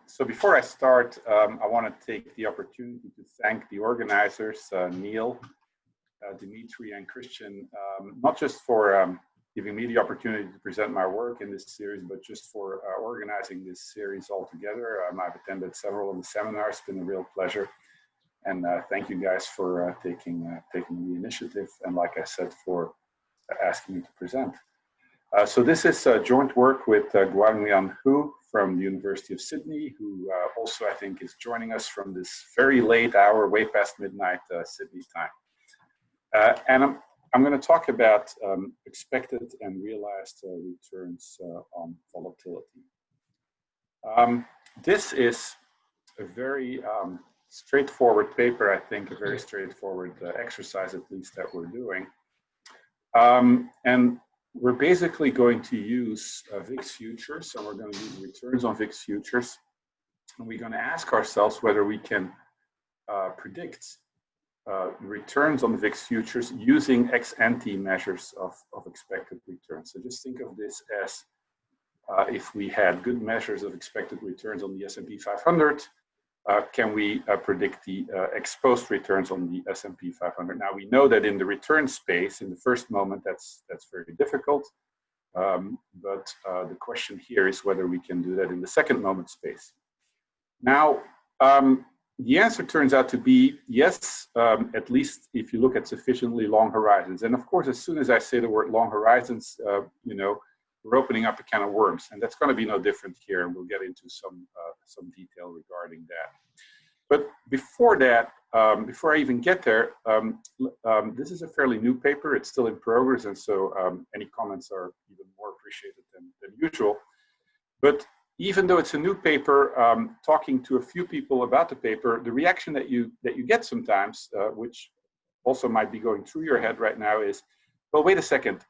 So before I start, I want to take the opportunity to thank the organizers, Neil, Dimitri, and Christian, not just for giving me the opportunity to present my work in this series, but just for organizing this series altogether. I've attended several of the seminars. It's been a real pleasure. And thank you guys for taking the initiative, and like I said, for asking me to present. So this is joint work with Guanglian Hu from the University of Sydney, who also I think is joining us from this very late hour, way past midnight Sydney time. And I'm going to talk about expected and realized returns on volatility. This is a very straightforward paper, I think, a very straightforward exercise, at least, that we're doing. And we're basically going to use VIX Futures, and we're going to use returns on VIX Futures. And we're going to ask ourselves whether we can predict returns on the VIX Futures using ex-ante measures of expected returns. So just think of this as if we had good measures of expected returns on the S&P 500, can we predict the ex-post returns on the S&P 500? Now we know that in the return space, in the first moment, that's very difficult. But the question here is whether we can do that in the second moment space. Now, the answer turns out to be yes, at least if you look at sufficiently long horizons. And of course, as soon as I say the word long horizons, you know, we're opening up a can of worms, and that's going to be no different here, and we'll get into some detail regarding that. But before that, before I even get there, this is a fairly new paper. It's still in progress, and so any comments are even more appreciated than usual. But even though it's a new paper, talking to a few people about the paper, the reaction that you get sometimes, which also might be going through your head right now, is, well, wait a second.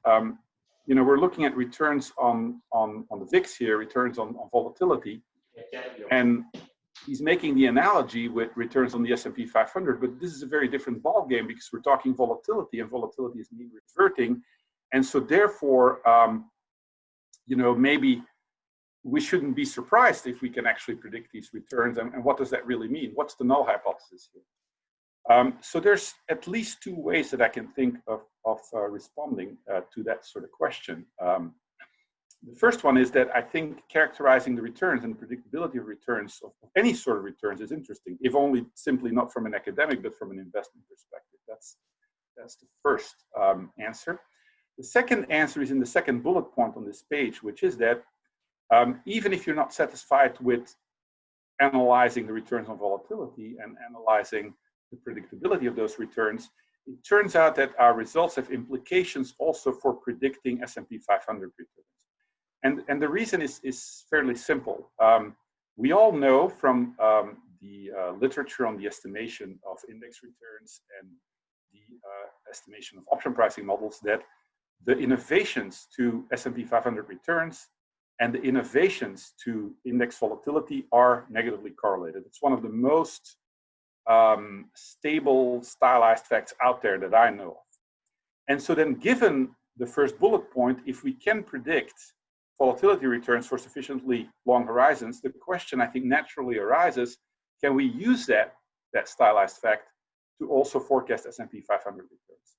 You know, we're looking at returns on the VIX here, returns on volatility, and he's making the analogy with returns on the S&P 500, but this is a very different ballgame because we're talking volatility, and volatility is mean reverting, and so therefore, you know, maybe we shouldn't be surprised if we can actually predict these returns, and what does that really mean? What's the null hypothesis here? So there's at least two ways that I can think of responding to that sort of question. The first one is that I think characterizing the returns and predictability of returns, of any sort of returns, is interesting, if only simply not from an academic, but from an investment perspective. That's the first answer. The second answer is in the second bullet point on this page, which is that even if you're not satisfied with analyzing the returns on volatility and analyzing the predictability of those returns, it turns out that our results have implications also for predicting S&P 500 returns. And the reason is fairly simple. We all know from the literature on the estimation of index returns and the estimation of option pricing models that the innovations to S&P 500 returns and the innovations to index volatility are negatively correlated. It's one of the most stable, stylized facts out there that I know of. And so then, given the first bullet point, if we can predict volatility returns for sufficiently long horizons, the question I think naturally arises, can we use that stylized fact to also forecast S&P 500 returns?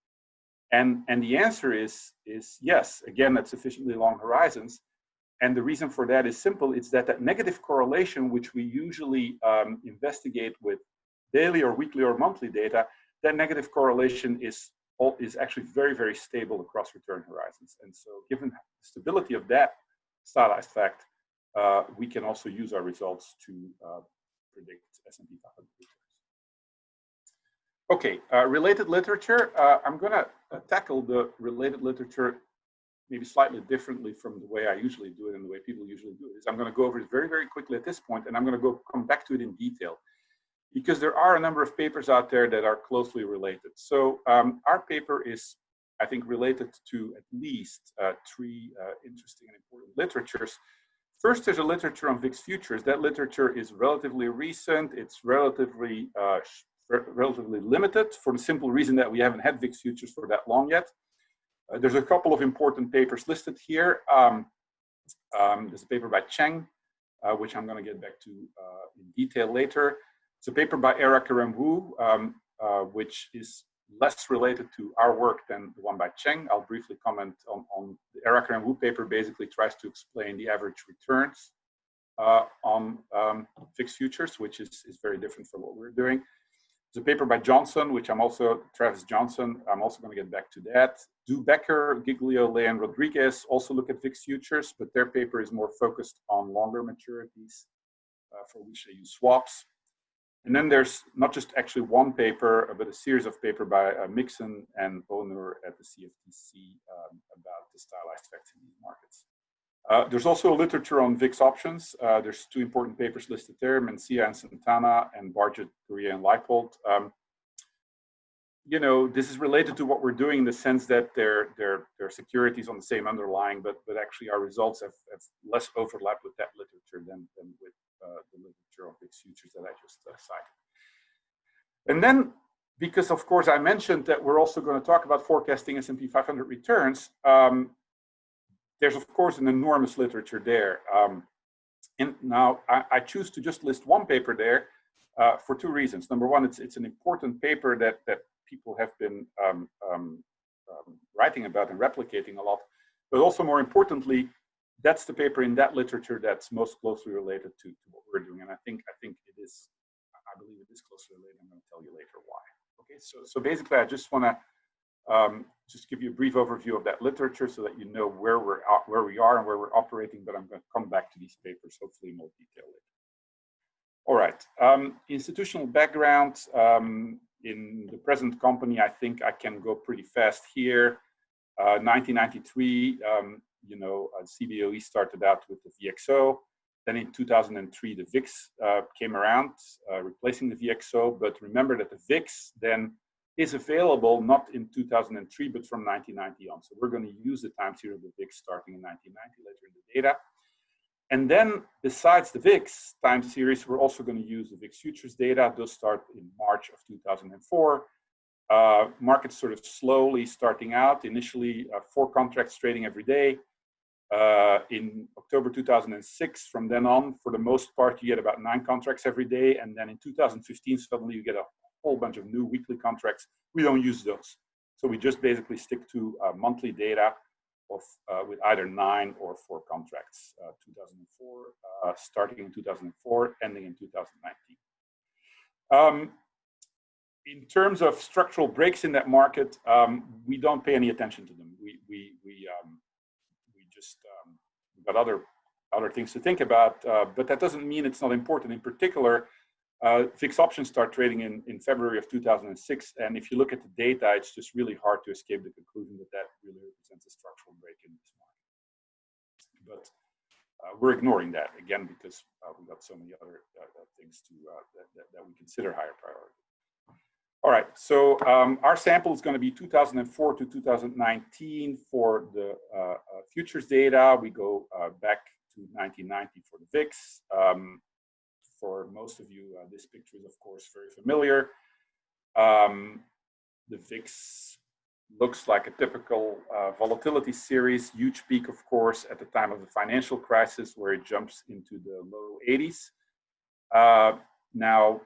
And the answer is yes, again, at sufficiently long horizons. And the reason for that is simple. It's that negative correlation, which we usually investigate with daily or weekly or monthly data, that negative correlation is actually very, very stable across return horizons. And so given the stability of that stylized fact, we can also use our results to predict S&P 500 returns. Okay, related literature. I'm going to tackle the related literature maybe slightly differently from the way I usually do it and the way people usually do it. I'm going to go over it very, very quickly at this point, and I'm going to come back to it in detail, because there are a number of papers out there that are closely related. So our paper is, I think, related to at least three interesting and important literatures. First, there's a literature on VIX Futures. That literature is relatively recent. It's relatively limited for the simple reason that we haven't had VIX Futures for that long yet. There's a couple of important papers listed here. There's a paper by Cheng which I'm going to get back to in detail later. It's a paper by Eraker and Wu, which is less related to our work than the one by Cheng. I'll briefly comment on the Eraker and Wu paper. Basically tries to explain the average returns on VIX futures, which is very different from what we're doing. There's a paper by Johnson, which Travis Johnson, I'm also going to get back to that. Du Becker, Giglio, Ley, and Rodriguez also look at VIX futures, but their paper is more focused on longer maturities for which they use swaps. And then there's not just actually one paper, but a series of papers by Mixon and Bonur at the CFTC about the stylized effects in these markets. There's also literature on VIX options. There's two important papers listed there, Mencia and Santana, and Bargett, Correa, and Leipold. You know, this is related to what we're doing in the sense that they're securities on the same underlying, but actually our results have less overlap with that literature than with the literature on VIX futures that I just cited. And then, because of course I mentioned that we're also going to talk about forecasting S&P 500 returns, there's of course an enormous literature there. And now I choose to just list one paper there for two reasons. Number one, it's an important paper that people have been writing about and replicating a lot, but also more importantly, that's the paper in that literature that's most closely related to what we're doing. And I think it is, I believe it is closely related. I'm going to tell you later why. Okay, so basically I just want to just give you a brief overview of that literature so that you know where we are and where we're operating, but I'm going to come back to these papers hopefully in more detail later. All right, institutional background. In the present company, I think I can go pretty fast here. 1993, you know, CBOE started out with the VXO. Then in 2003, the VIX came around, replacing the VXO. But remember that the VIX then is available not in 2003, but from 1990 on. So we're going to use the time series of the VIX starting in 1990 later in the data. And then besides the VIX time series, we're also going to use the VIX futures data. Those start in March of 2004. Markets sort of slowly starting out. Initially, 4 contracts trading every day. In October 2006, from then on, for the most part, you get about 9 contracts every day. And then in 2015, suddenly you get a whole bunch of new weekly contracts. We don't use those. So we just basically stick to monthly data of with either 9 or 4 contracts. 2004, starting in 2004, ending in 2019. In terms of structural breaks in that market, we don't pay any attention to them. We've got other things to think about, but that doesn't mean it's not important. In particular, VIX options start trading in February of 2006, and if you look at the data, it's just really hard to escape the conclusion that that really represents a structural break in this market. But we're ignoring that again because we've got so many other things to that we consider higher priority. All right, so our sample is going to be 2004 to 2019 for the futures data. We go back to 1990 for the VIX. For most of you, this picture is, of course, very familiar. The VIX looks like a typical volatility series. Huge peak, of course, at the time of the financial crisis, where it jumps into the low 80s. Now,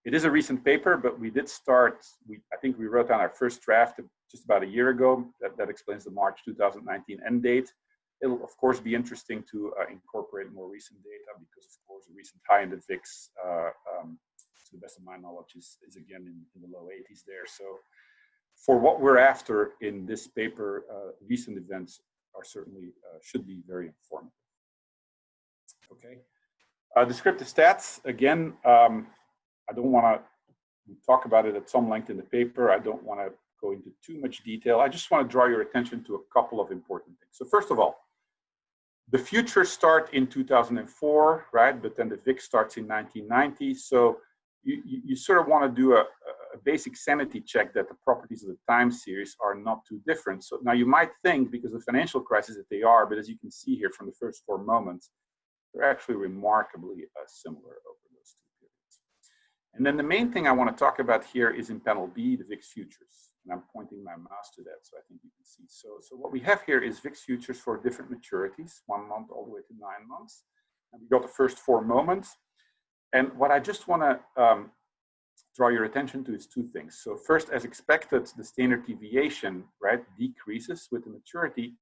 it is a recent paper, but we did start, I think we wrote down our first draft just about a year ago. That explains the March 2019 end date. It'll, of course, be interesting to incorporate more recent data because, of course, a recent high in the VIX, to the best of my knowledge, is again in the low 80s there. So for what we're after in this paper, recent events are certainly, should be very informative. Okay. Descriptive stats, again, I don't want to talk about it at some length in the paper. I don't want to go into too much detail. I just want to draw your attention to a couple of important things. So first of all, the futures start in 2004, right? But then the VIX starts in 1990. So you sort of want to do a basic sanity check that the properties of the time series are not too different. So now you might think because of the financial crisis that they are, but as you can see here from the first 4 moments, they're actually remarkably similar over those 2 periods. And then the main thing I want to talk about here is in panel B, the VIX futures. And I'm pointing my mouse to that so I think you can see. So what we have here is VIX futures for different maturities, 1 month all the way to 9 months. And we got the first 4 moments. And what I just want to draw your attention to is 2 things. So first, as expected, the standard deviation, right, decreases with the maturity.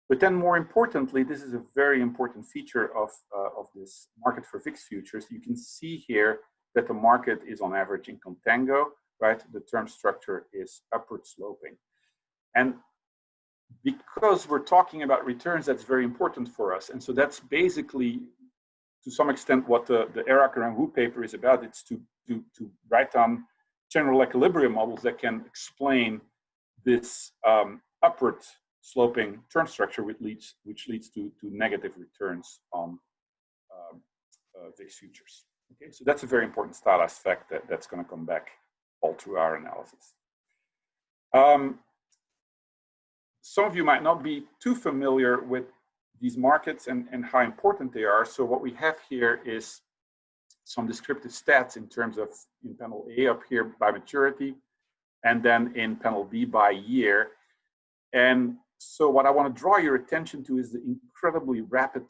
But then more importantly, this is a very important feature of this market for VIX futures. You can see here that the market is on average in contango, right? The term structure is upward sloping. And because we're talking about returns, that's very important for us. And so that's basically, to some extent, what the Eracker and Wu paper is about. It's to write down general equilibrium models that can explain this upward sloping term structure, which leads to negative returns on VIX futures. Okay, so that's a very important stylized fact that's going to come back all through our analysis. Some of you might not be too familiar with these markets and how important they are. So what we have here is some descriptive stats in terms of, in panel A up here by maturity, and then in panel B by year. And so what I want to draw your attention to is the incredibly rapid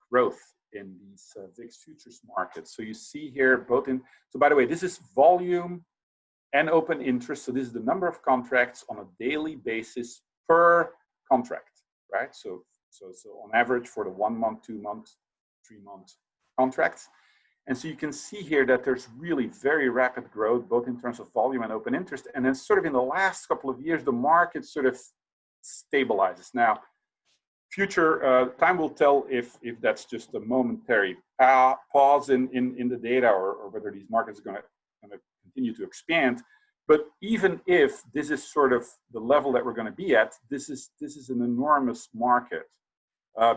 growth in these VIX futures markets. So you see here both in, so by the way, this is volume and open interest. So this is the number of contracts on a daily basis per contract, right? So on average for the 1 month, 2 month, 3 month contracts. And so you can see here that there's really very rapid growth, both in terms of volume and open interest. And then sort of in the last couple of years, the market sort of stabilizes. Now, future time will tell if that's just a momentary pause in the data, or whether these markets are going to continue to expand. But even if this is sort of the level that we're going to be at, this is an enormous market.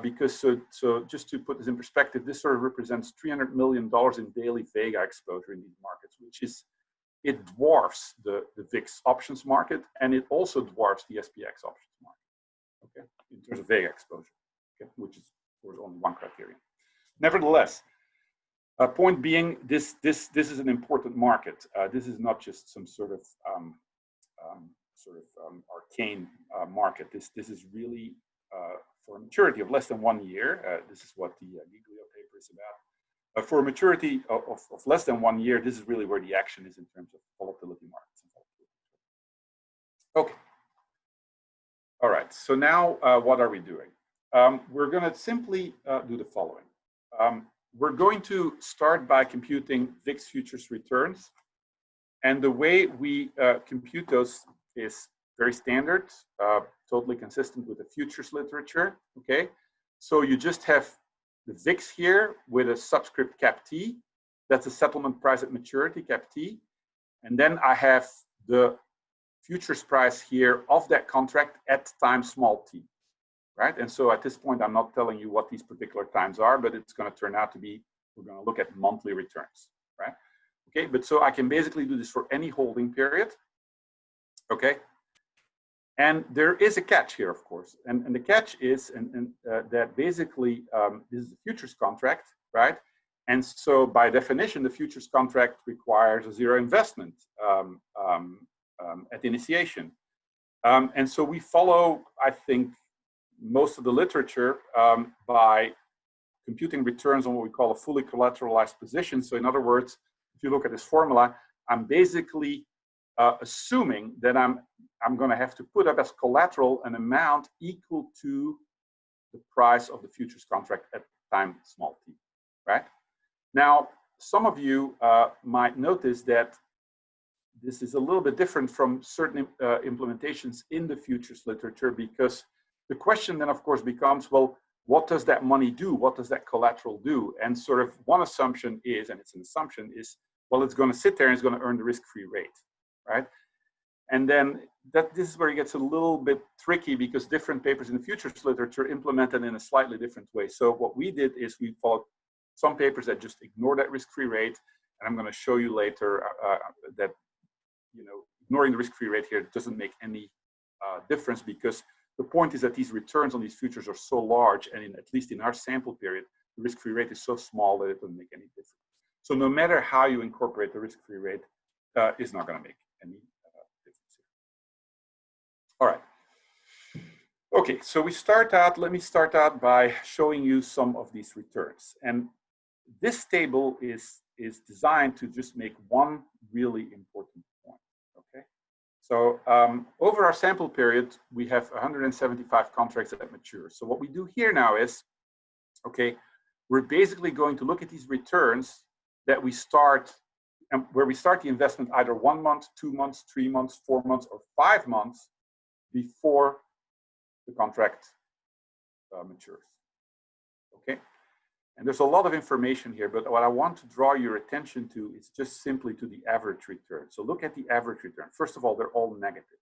Because so just to put this in perspective, this sort of represents $300 million in daily Vega exposure in these markets, which is, it dwarfs the VIX options market, and it also dwarfs the SPX options market, okay, in terms of Vega exposure, okay, which is, of course, only one criterion. Nevertheless, point being, this is an important market. This is not just some sort of arcane market. This is really for a maturity of less than 1 year. This is what the Giglio paper is about. For a maturity of less than 1 year, this is really where the action is in terms of volatility markets. Okay. All right. So now, what are we doing? We're going to simply do the following. We're going to start by computing VIX futures returns. And the way we compute those is very standard, totally consistent with the futures literature, okay? So you just have the VIX here with a subscript cap T. That's the settlement price at maturity, cap T. And then I have the futures price here of that contract at time small t, right? And so at this point, I'm not telling you what these particular times are, but it's going to turn out to be, we're going to look at monthly returns, right? Okay, but so I can basically do this for any holding period, okay? And there is a catch here, of course. And the catch is that basically this is a futures contract, right? And so by definition, the futures contract requires a zero investment at initiation. And so we follow, I think, most of the literature by computing returns on what we call a fully collateralized position. So in other words, if you look at this formula, I'm basically assuming that I'm going to have to put up as collateral an amount equal to the price of the futures contract at time small t, right? Now, some of you might notice that this is a little bit different from certain implementations in the futures literature, because the question then, of course, becomes, well, what does that money do? What does that collateral do? And sort of one assumption is, and it's an assumption, is, well, it's going to sit there and it's going to earn the risk-free rate, right? And then this is where it gets a little bit tricky, because different papers in the futures literature implement it in a slightly different way. So what we did is we followed some papers that just ignore that risk-free rate, and I'm going to show you later that, you know, ignoring the risk-free rate here doesn't make any difference, because the point is that these returns on these futures are so large, and at least in our sample period, the risk-free rate is so small that it doesn't make any difference. So no matter how you incorporate the risk-free rate, it's not going to make any difference here. All right. Okay, so let me start out by showing you some of these returns. And this table is designed to just make one really important point, okay? So over our sample period, we have 175 contracts that mature. So what we do here now is, okay, we're basically going to look at these returns that we start, and where we start the investment either 1 month, 2 months, 3 months, 4 months, or 5 months before the contract matures, okay? And there's a lot of information here, but what I want to draw your attention to is just simply to the average return. So look at the average return. First of all, they're all negative.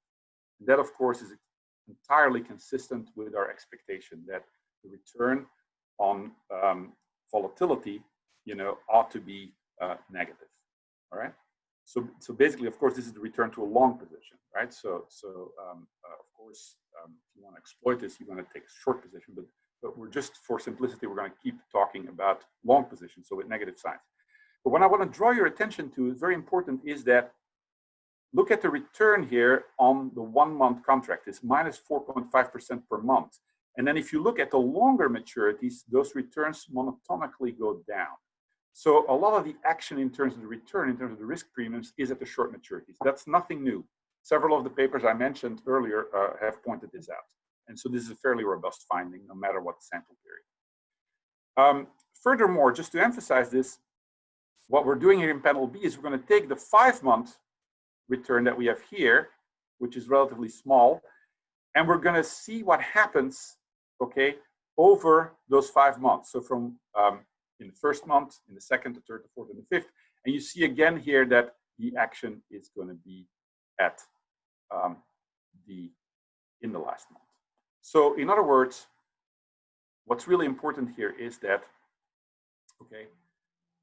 And that, of course, is entirely consistent with our expectation that the return on volatility, you know, ought to be negative. All right. So basically, of course, this is the return to a long position, right? So of course, if you want to exploit this, you want to take a short position, but we're just, for simplicity, we're going to keep talking about long positions, so with negative signs. But what I want to draw your attention to is very important is that look at the return here on the 1 month contract. It's minus 4.5% per month. And then if you look at the longer maturities, those returns monotonically go down. So a lot of the action in terms of the return, in terms of the risk premiums, is at the short maturities. That's nothing new. Several of the papers I mentioned earlier have pointed this out. And so this is a fairly robust finding, no matter what the sample period. Furthermore, just to emphasize this, what we're doing here in panel B is we're going to take the 5 month return that we have here, which is relatively small, and we're going to see what happens, okay, over those 5 months. So from in the first month, in the second, the third, the fourth, and the fifth, and you see again here that the action is going to be at in the last month. So in other words, what's really important here is that, okay,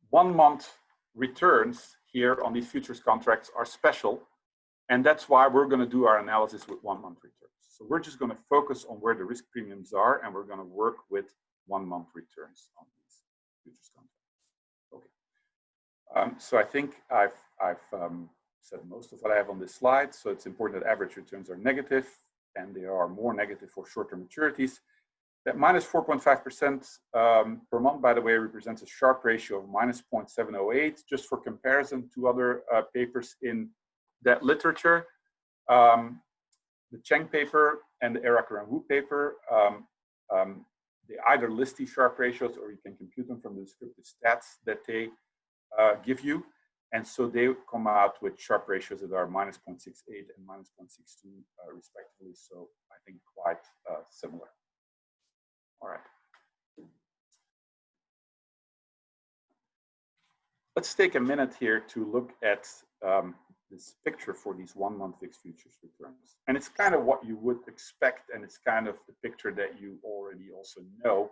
1 month returns here on these futures contracts are special, and that's why we're going to do our analysis with 1 month returns. So we're just going to focus on where the risk premiums are, and we're going to work with 1 month returns on these futures contracts. Okay. So I think I've said most of what I have on this slide. So it's important that average returns are negative, and they are more negative for short-term maturities. That minus 4.5% per month, by the way, represents a Sharpe ratio of minus 0.708. Just for comparison to other papers in that literature, the Cheng paper and the Eraker and Wu paper, they either list these Sharpe ratios or you can compute them from the descriptive stats that they give you. And so they come out with Sharpe ratios that are minus 0.68 and minus 0.62 respectively. So I think quite similar. All right. Let's take a minute here to look at this picture for these 1 month VIX futures returns. And it's kind of what you would expect, and it's kind of the picture that you already also know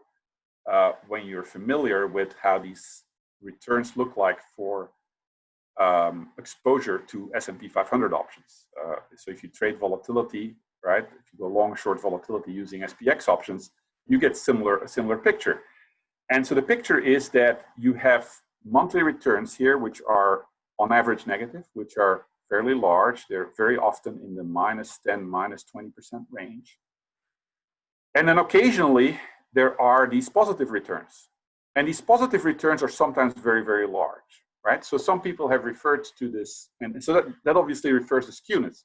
when you're familiar with how these returns look like for exposure to S&P 500 options. So if you trade volatility, right, if you go long or short volatility using SPX options, you get a similar picture. And so the picture is that you have monthly returns here, which are on average negative, which are fairly large. They're very often in the minus 10, minus 20% range. And then occasionally there are these positive returns. And these positive returns are sometimes very, very large, right? So some people have referred to this, and so that obviously refers to skewness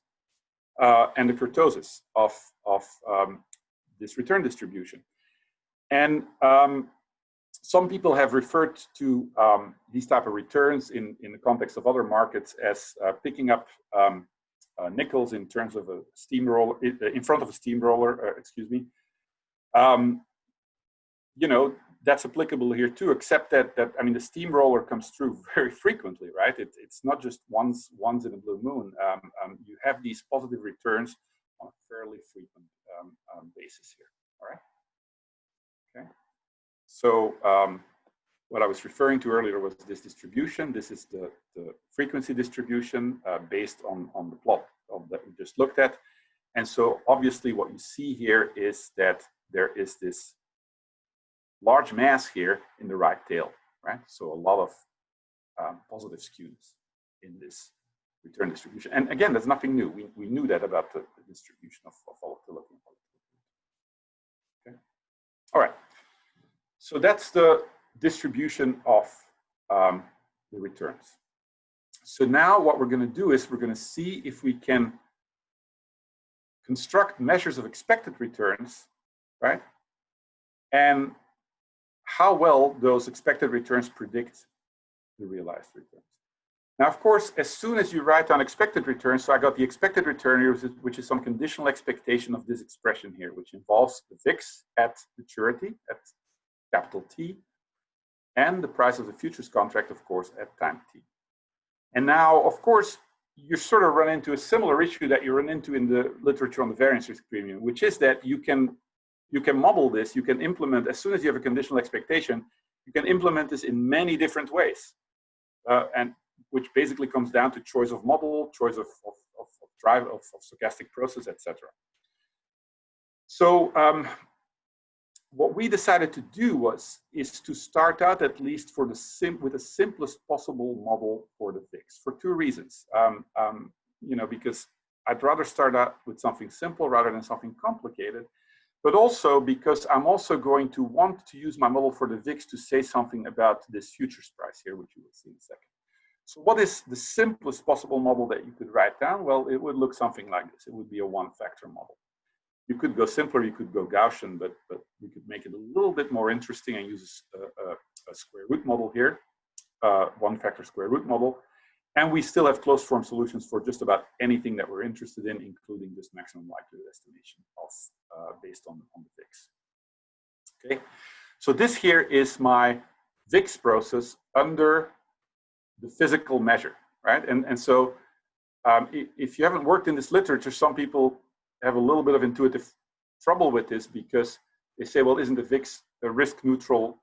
and the kurtosis of this return distribution. And some people have referred to these type of returns in the context of other markets as picking up nickels in terms of a steamroller, in front of a steamroller, excuse me. You know, that's applicable here too, except that I mean, the steamroller comes through very frequently, right? It's not just once in a blue moon. You have these positive returns on a fairly frequent basis here, all right? Okay. So what I was referring to earlier was this distribution. This is the frequency distribution based on the plot that we just looked at. And so obviously what you see here is that there is this large mass here in the right tail, right? So a lot of positive skewness in this return distribution. And again, there's nothing new. We knew that about the distribution of volatility. Okay. All right. So that's the distribution of the returns. So now what we're going to do is we're going to see if we can construct measures of expected returns, right? And how well those expected returns predict the realized returns. Now, of course, as soon as you write down expected returns, so I got the expected return here, which is some conditional expectation of this expression here, which involves the VIX at maturity, at capital T, and the price of the futures contract, of course, at time T. And now, of course, you sort of run into a similar issue that you run into in the literature on the variance risk premium, which is that you can model this, you can implement, as soon as you have a conditional expectation, you can implement this in many different ways. And which basically comes down to choice of model, choice of stochastic process, etc. So what we decided to do is to start out at least for with the simplest possible model for the VIX for two reasons. You know, because I'd rather start out with something simple rather than something complicated, but also because I'm also going to want to use my model for the VIX to say something about this futures price here, which you will see in a second. So what is the simplest possible model that you could write down? Well, it would look something like this. It would be a one-factor model. You could go simpler, you could go Gaussian, but we could make it a little bit more interesting and use a square root model here, one-factor square root model. And we still have closed form solutions for just about anything that we're interested in, including this maximum likelihood estimation of based on the VIX. Okay, so this here is my VIX process under the physical measure, right? And so if you haven't worked in this literature, some people have a little bit of intuitive trouble with this because they say, well, isn't the VIX a risk neutral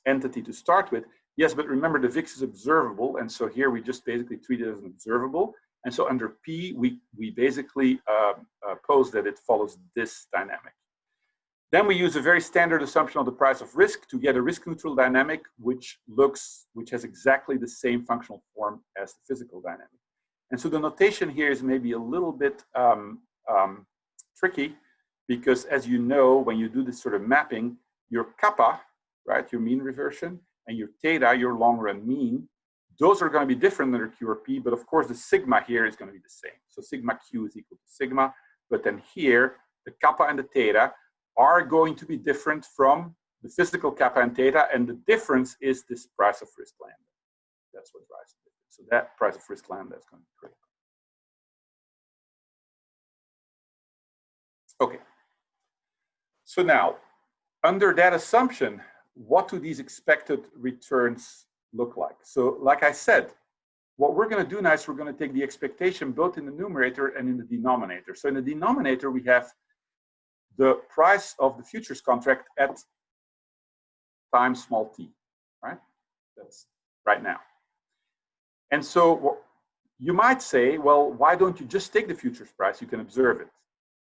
entity to start with? Yes, but remember the VIX is observable. And so here we just basically treat it as an observable. And so under P, we basically pose that it follows this dynamic. Then we use a very standard assumption of the price of risk to get a risk neutral dynamic, which has exactly the same functional form as the physical dynamic. And so the notation here is maybe a little bit tricky because, as you know, when you do this sort of mapping, your kappa, right, your mean reversion, and your theta, your long run mean, those are going to be different under Q or P, but of course the sigma here is going to be the same. So sigma Q is equal to sigma, but then here, the kappa and the theta are going to be different from the physical kappa and theta, and the difference is this price of risk lambda. That's what drives the difference. So that price of risk lambda is going to be critical. Okay. So now, under that assumption, what do these expected returns look like? So like I said, what we're going to do now is we're going to take the expectation both in the numerator and in the denominator. So in the denominator, we have the price of the futures contract at time small t, right? That's right now. And so you might say, well, why don't you just take the futures price? You can observe it.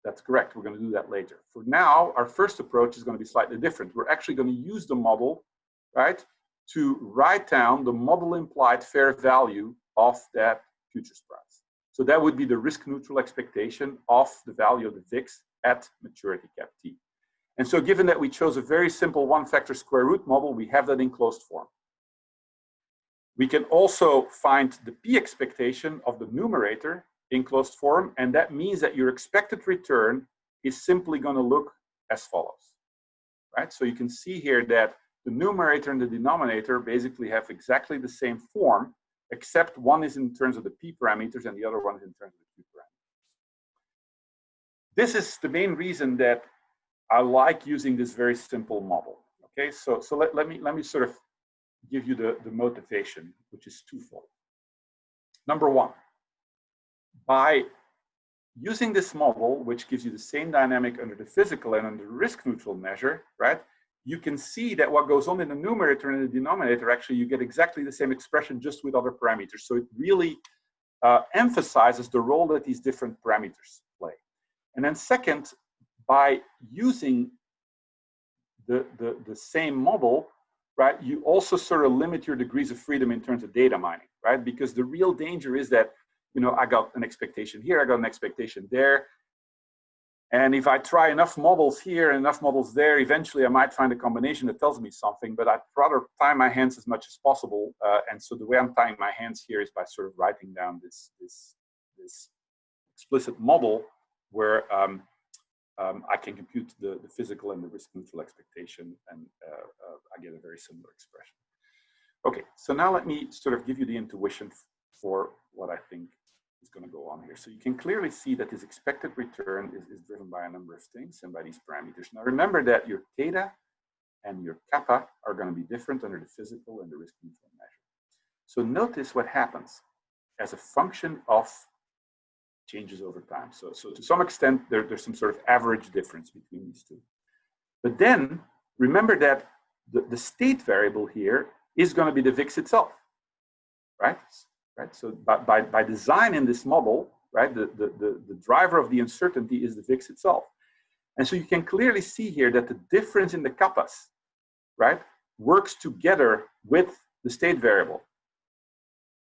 That's correct. We're going to do that later. For now, our first approach is going to be slightly different. We're actually going to use the model, right, to write down the model implied fair value of that futures price. So that would be the risk neutral expectation of the value of the VIX at maturity cap T. And so given that we chose a very simple one-factor square root model, we have that in closed form. We can also find the P expectation of the numerator in closed form, and that means that your expected return is simply going to look as follows, right? So you can see here that the numerator and the denominator basically have exactly the same form, except one is in terms of the P parameters and the other one is in terms of the Q parameters. This is the main reason that I like using this very simple model. Okay, so let me sort of give you the motivation, which is twofold. Number one, by using this model, which gives you the same dynamic under the physical and under the risk neutral measure, right? You can see that what goes on in the numerator and the denominator, actually you get exactly the same expression just with other parameters. So it really emphasizes the role that these different parameters play. And then second, by using the same model, right, you also sort of limit your degrees of freedom in terms of data mining, right? Because the real danger is that, you know, I got an expectation here, I got an expectation there. And if I try enough models here and enough models there, eventually I might find a combination that tells me something, but I'd rather tie my hands as much as possible. And so the way I'm tying my hands here is by sort of writing down this explicit model where I can compute the physical and the risk neutral expectation, and I get a very similar expression. Okay, so now let me sort of give you the intuition for what I think is going to go on here. So you can clearly see that this expected return is driven by a number of things and by these parameters. Now remember that your theta and your kappa are going to be different under the physical and the risk neutral measure. So notice what happens as a function of changes over time. So to some extent, there's some sort of average difference between these two. But then remember that the state variable here is going to be the VIX itself, right? So by design in this model, right, the driver of the uncertainty is the VIX itself. And so you can clearly see here that the difference in the kappas, right, works together with the state variable,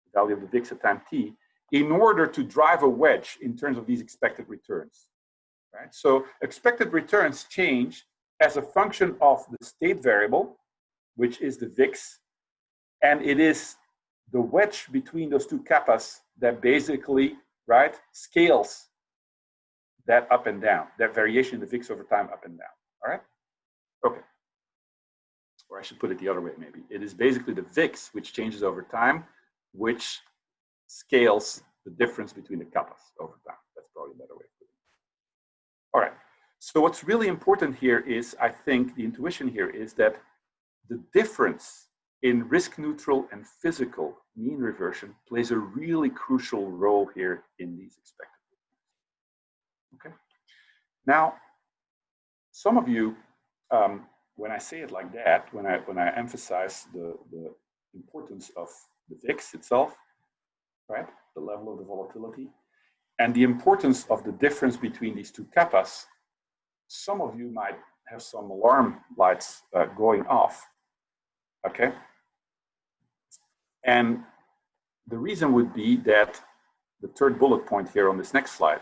the value of the VIX at time t, in order to drive a wedge in terms of these expected returns, right? So expected returns change as a function of the state variable, which is the VIX, and it is the wedge between those two kappas that basically, right, scales that up and down, that variation in the VIX over time up and down, all right? Okay. Or I should put it the other way, maybe. It is basically the VIX, which changes over time, which scales the difference between the kappas over time. That's probably a better way of putting it. All right. So what's really important here is, I think, the intuition here is that the difference in risk neutral and physical mean reversion plays a really crucial role here in these expected returns. Okay. Now, some of you, when I say it like that, when I emphasize the importance of the VIX itself, right, the level of the volatility, and the importance of the difference between these two kappas, some of you might have some alarm lights going off. Okay. And the reason would be that the third bullet point here on this next slide.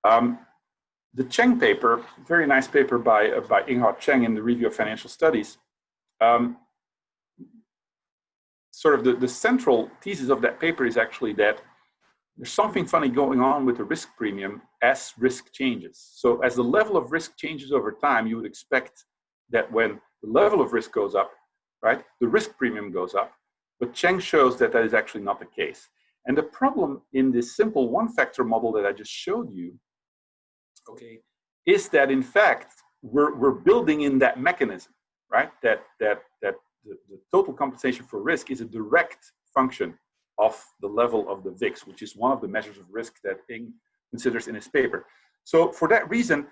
The Cheng paper, very nice paper by Inghao Cheng in the Review of Financial Studies, sort of the central thesis of that paper is actually that there's something funny going on with the risk premium as risk changes. So as the level of risk changes over time, you would expect that when the level of risk goes up, right, the risk premium goes up. But Cheng shows that that is actually not the case. And the problem in this simple one-factor model that I just showed you, okay, is that in fact, we're building in that mechanism, right? That the total compensation for risk is a direct function of the level of the VIX, which is one of the measures of risk that Ng considers in his paper. So for that reason,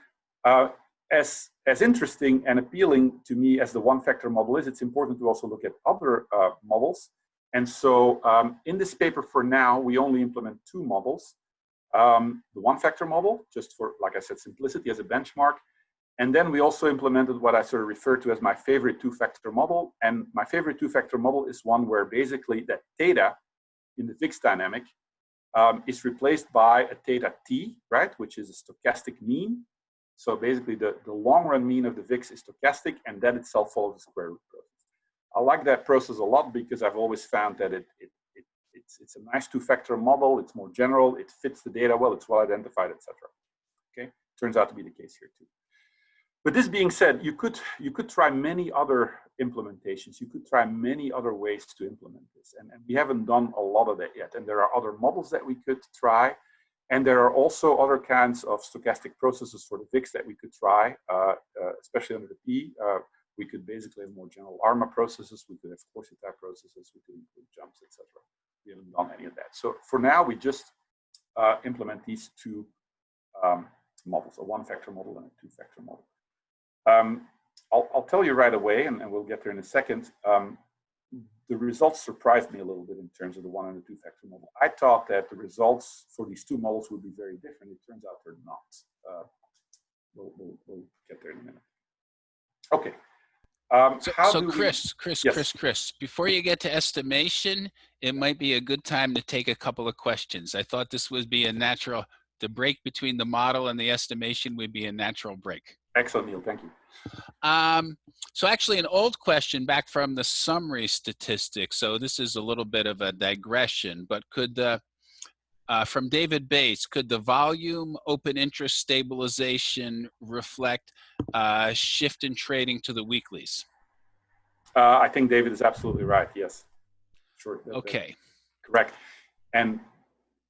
as interesting and appealing to me as the one-factor model is, it's important to also look at other models. And so in this paper for now, we only implement two models. The one-factor model, just for, like I said, simplicity as a benchmark. And then we also implemented what I sort of refer to as my favorite two-factor model. And my favorite two-factor model is one where basically that theta in the VIX dynamic is replaced by a theta t, right, which is a stochastic mean. So basically the long-run mean of the VIX is stochastic, and that itself follows the square root process. I like that process a lot because I've always found that it's a nice two-factor model. It's more general. It fits the data well. It's well identified, etc. Okay, turns out to be the case here too. But this being said, you could try many other implementations. You could try many other ways to implement this, and we haven't done a lot of that yet. And there are other models that we could try, and there are also other kinds of stochastic processes for the VIX that we could try, especially under the P. We could basically have more general ARMA processes. We could have Corsita processes. We could include jumps, etc. We haven't done any of that. So for now, we just implement these two models, a one-factor model and a two-factor model. I'll tell you right away, and we'll get there in a second. The results surprised me a little bit in terms of the one and the two-factor model. I thought that the results for these two models would be very different. It turns out they're not. We'll get there in a minute. Okay. So Kris, before you get to estimation, it might be a good time to take a couple of questions. I thought this would be a natural The break between the model and the estimation would be a natural break. Excellent, Neil. Thank you. So actually an old question back from the summary statistics. So this is a little bit of a digression, but could the, from David Bates, could the volume open interest stabilization reflect shift in trading to the weeklies? I think David is absolutely right. Yes. Sure. Okay. Correct. And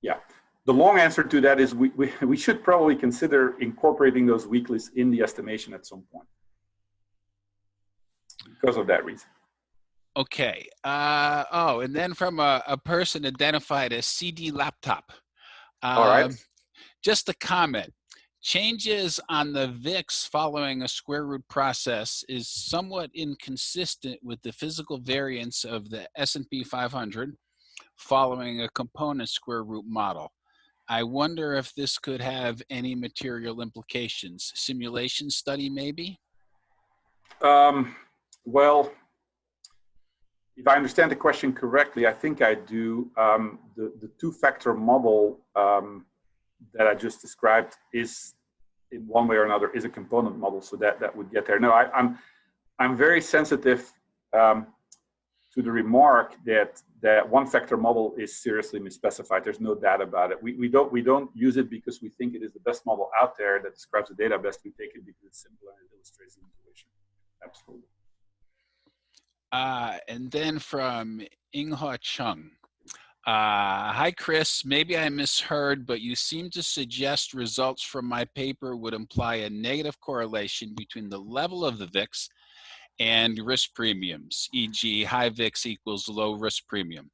yeah, the long answer to that is we should probably consider incorporating those weeklies in the estimation at some point because of that reason. Okay. Oh, and then from a person identified as CD Laptop. All right. Just a comment. Changes on the VIX following a square root process is somewhat inconsistent with the physical variance of the S&P 500 following a component square root model. I wonder if this could have any material implications. Simulation study, maybe? Well, if I understand the question correctly, I think I do. The two-factor model that I just described is, in one way or another, is a component model, so that would get there. No, I'm very sensitive to the remark that one-factor model is seriously misspecified. There's no doubt about it. We don't use it because we think it is the best model out there that describes the data best. We take it because it's simple and it illustrates the information. Absolutely. And then from Inghua Chung. Hi, Kris. Maybe I misheard, but you seem to suggest results from my paper would imply a negative correlation between the level of the VIX and risk premiums, e.g. high VIX equals low risk premium.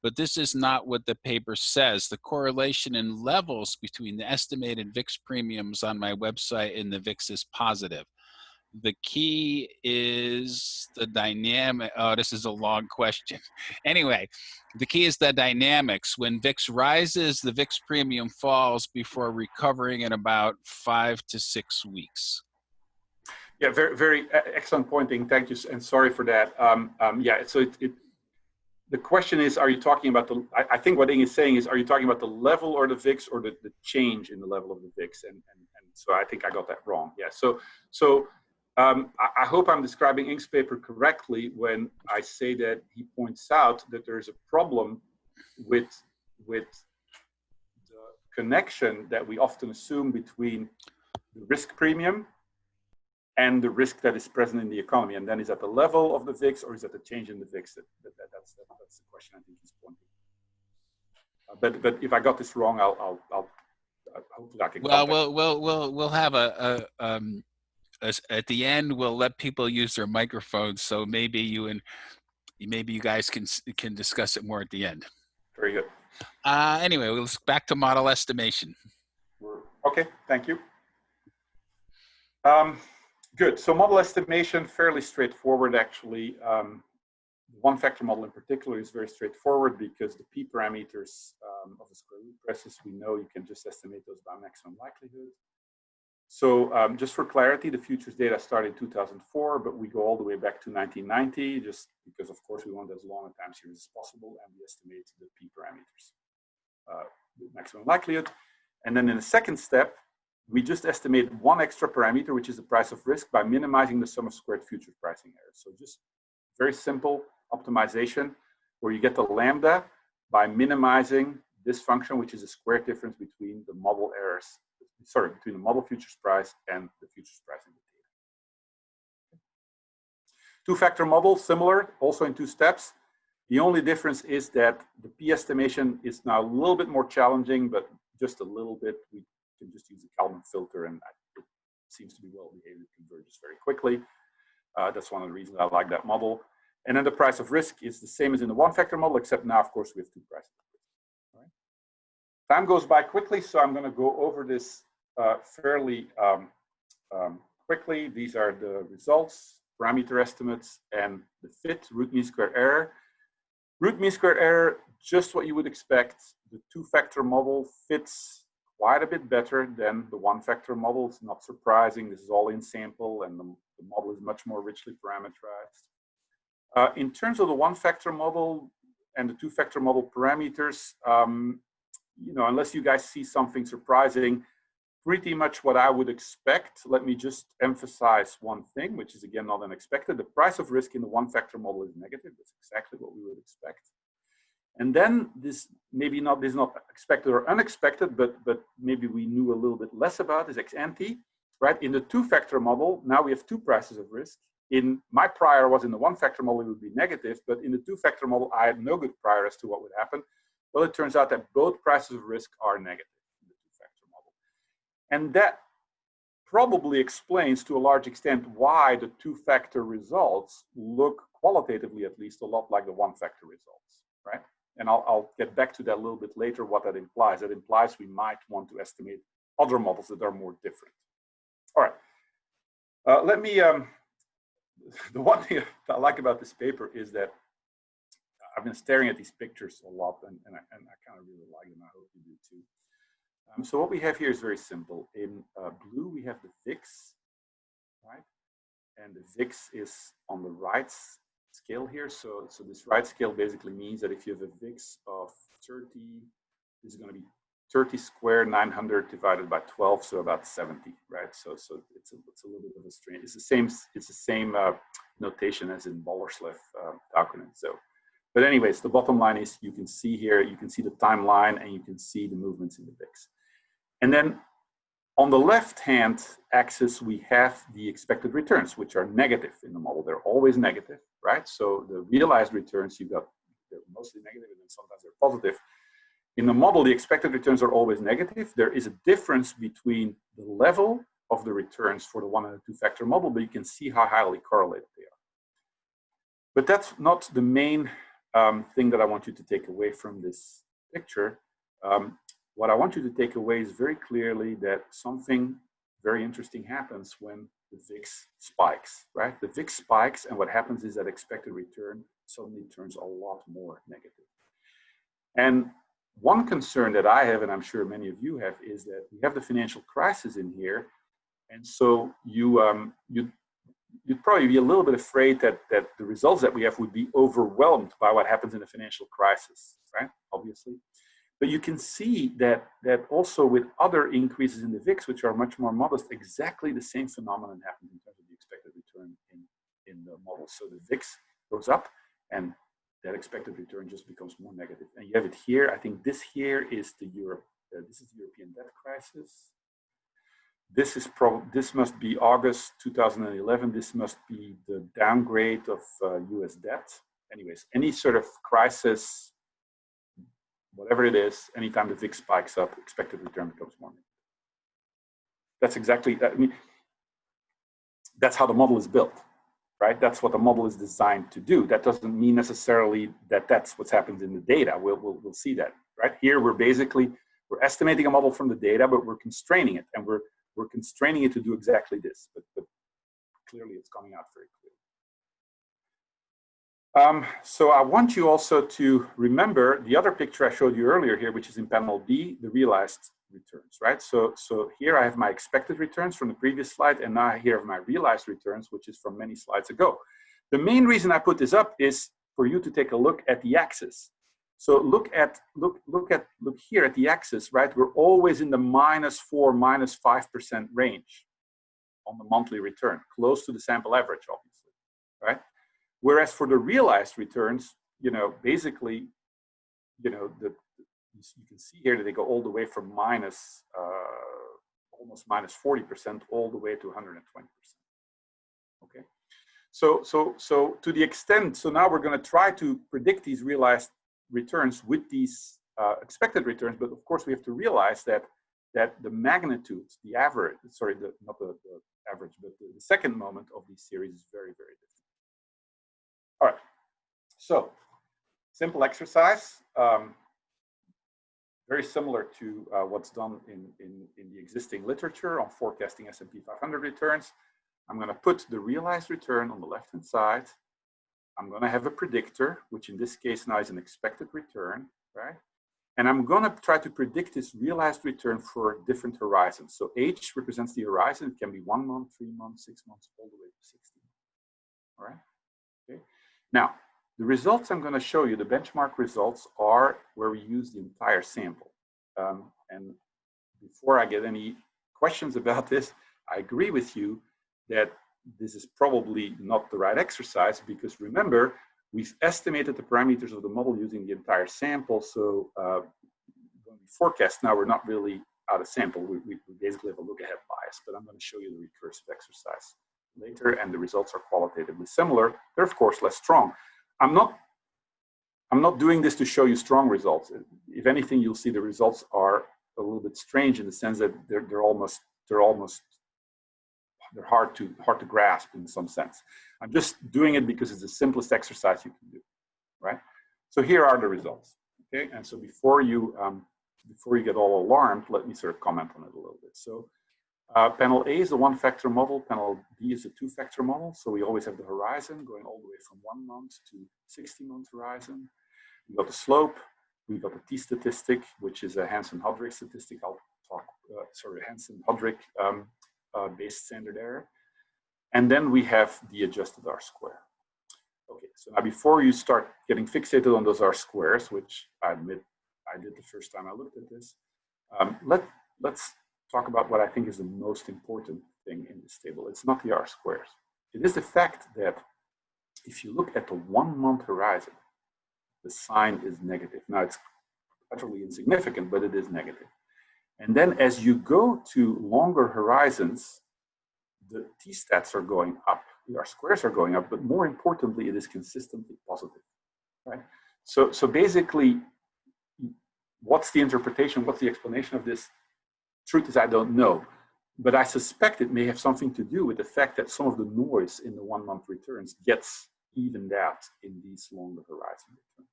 But this is not what the paper says. The correlation in levels between the estimated VIX premiums on my website and the VIX is positive. The key is the dynamic. Oh, this is a long question. Anyway, the key is the dynamics. When VIX rises, the VIX premium falls before recovering in about 5 to 6 weeks. Yeah, very, very excellent pointing. Thank you, and sorry for that. Yeah, so the question is, are you talking about the, I think what Ing is saying is, are you talking about the level or the VIX or the change in the level of the VIX? And so I think I got that wrong. Yeah, so I hope I'm describing Ing's paper correctly when I say that he points out that there is a problem with the connection that we often assume between the risk premium and the risk that is present in the economy. And then is at the level of the VIX or is that the change in the VIX? That's the question I think he's pointing. But if I got this wrong, I'll hopefully I can. Well, we'll have at the end, we'll let people use their microphones, so maybe you guys can discuss it more at the end. Very good. Anyway, let's back to model estimation. Okay, thank you. Good. So model estimation, fairly straightforward actually. The one-factor model in particular is very straightforward because the P parameters of the square root presses, we know you can just estimate those by maximum likelihood. So just for clarity, the futures data started in 2004, but we go all the way back to 1990, just because, of course, we want as long a time series as possible, and we estimate the P parameters, the maximum likelihood. And then in the second step, we just estimate one extra parameter, which is the price of risk, by minimizing the sum of squared futures pricing errors. So just very simple optimization, where you get the lambda by minimizing this function, which is a squared difference between the model errors. Sorry, between the model futures price and the futures price in the data. Two-factor model, similar, also in 2 steps. The only difference is that the P estimation is now a little bit more challenging, but just a little bit. We can just use the Kalman filter, and it seems to be well behaved. It converges very quickly. That's one of the reasons I like that model. And then the price of risk is the same as in the one-factor model, except now, of course, we have 2 prices. All right. Time goes by quickly, so I'm going to go over this fairly quickly. These are the results, parameter estimates, and the fit, root mean square error. Root mean square error, just what you would expect. The two-factor model fits quite a bit better than the one-factor model. It's not surprising. This is all in sample, and the model is much more richly parameterized. In terms of the one-factor model and the two-factor model parameters, unless you guys see something surprising, pretty much what I would expect. Let me just emphasize one thing, which is again not unexpected. The price of risk in the one-factor model is negative. That's exactly what we would expect. And then this is not expected or unexpected, but maybe we knew a little bit less about is ex ante, right? In the two-factor model, now we have two prices of risk. In my prior was in the one-factor model, it would be negative, but in the two-factor model, I had no good prior as to what would happen. Well, it turns out that both prices of risk are negative in the two-factor model. And that probably explains to a large extent why the two-factor results look qualitatively at least a lot like the one-factor results, right? And I'll get back to that a little bit later, what that implies. That implies we might want to estimate other models that are more different. All right, let me, the one thing I like about this paper is that I've been staring at these pictures a lot, and I kind of really like them. I hope you do too. So what we have here is very simple. In blue, we have the VIX, right? And the VIX is on the right scale here. So this right scale basically means that if you have a VIX of 30, this is going to be 30 squared, 900 divided by 12, so about 70, right? So it's a little bit of a strain. It's the same notation as in Bollerslev Taukunen. So, but anyways, the bottom line is you can see here, you can see the timeline and you can see the movements in the VIX. And then on the left-hand axis, we have the expected returns, which are negative in the model. They're always negative, right? So the realized returns, they're mostly negative and then sometimes they're positive. In the model, the expected returns are always negative. There is a difference between the level of the returns for the one and the two-factor model, but you can see how highly correlated they are. But that's not the main thing that I want you to take away from this picture. What I want you to take away is very clearly that something very interesting happens when the VIX spikes, right? The VIX spikes, and what happens is that expected return suddenly turns a lot more negative. And one concern that I have, and I'm sure many of you have, is that we have the financial crisis in here, and so you'd probably be a little bit afraid that the results that we have would be overwhelmed by what happens in a financial crisis, right? Obviously. But you can see that also with other increases in the VIX, which are much more modest, exactly the same phenomenon happens in terms of the expected return in the model. So the VIX goes up and that expected return just becomes more negative. And you have it here. I think this here is the this is the European debt crisis. This must be August 2011. This must be the downgrade of US debt. Anyways, any sort of crisis, whatever it is, anytime the VIX spikes up, expected return becomes more negative. That's exactly, I mean, that's how the model is built, right? That's what the model is designed to do. That doesn't mean necessarily that that's what happens in the data. We'll see that, right? Here, we're estimating a model from the data, but we're constraining it, and we're constraining it to do exactly this, but clearly it's coming out very clearly. So I want you also to remember the other picture I showed you earlier here, which is in panel B, the realized returns, right? So here I have my expected returns from the previous slide, and now here I have my realized returns, which is from many slides ago. The main reason I put this up is for you to take a look at the axis. So look here at the axis, right? We're always in the -4, -5% range on the monthly return, close to the sample average, obviously, right? Whereas for the realized returns, basically, you can see here that they go all the way from almost -40% all the way to 120%. Okay, so to the extent, so now we're going to try to predict these realized returns with these expected returns, but of course we have to realize that the magnitude, the average, sorry, not the average, but the second moment of these series is very, very different. All right, so simple exercise, very similar to what's done in the existing literature on forecasting S&P 500 returns. I'm going to put the realized return on the left-hand side. I'm going to have a predictor, which in this case now is an expected return, right? And I'm going to try to predict this realized return for different horizons. So H represents the horizon. It can be 1 month, 3 months, 6 months, all the way to 60 months. All right. Okay. Now, the results I'm going to show you, the benchmark results, are where we use the entire sample. and before I get any questions about this, I agree with you that this is probably not the right exercise, because remember, we've estimated the parameters of the model using the entire sample. So when we forecast now, we're not really out of sample. We basically have a look ahead bias, but I'm going to show you the recursive exercise later, and the results are qualitatively similar. They're of course less strong. I'm not doing this to show you strong results. If anything, you'll see the results are a little bit strange in the sense that they're hard to grasp in some sense. I'm just doing it because it's the simplest exercise you can do, right? So here are the results, okay? And so before you get all alarmed, let me sort of comment on it a little bit. So panel A is the one-factor model. Panel B is a two-factor model. So we always have the horizon going all the way from 1 month to 60-month horizon. We got the slope. We got the t-statistic, which is a Hansen-Hodrick statistic. I'll talk, Hansen-Hodrick based standard error. And then we have the adjusted R-square. Okay, so now before you start getting fixated on those R-squares, which I admit I did the first time I looked at this, let's talk about what I think is the most important thing in this table. It's not the R-squares. It is the fact that if you look at the 1 month horizon, the sign is negative. Now it's utterly insignificant, but it is negative. And then as you go to longer horizons, the t-stats are going up, the R-squares are going up, but more importantly, it is consistently positive, right? So basically, what's the interpretation, what's the explanation of this? Truth is, I don't know, but I suspect it may have something to do with the fact that some of the noise in the 1 month returns gets evened out in these longer horizon returns.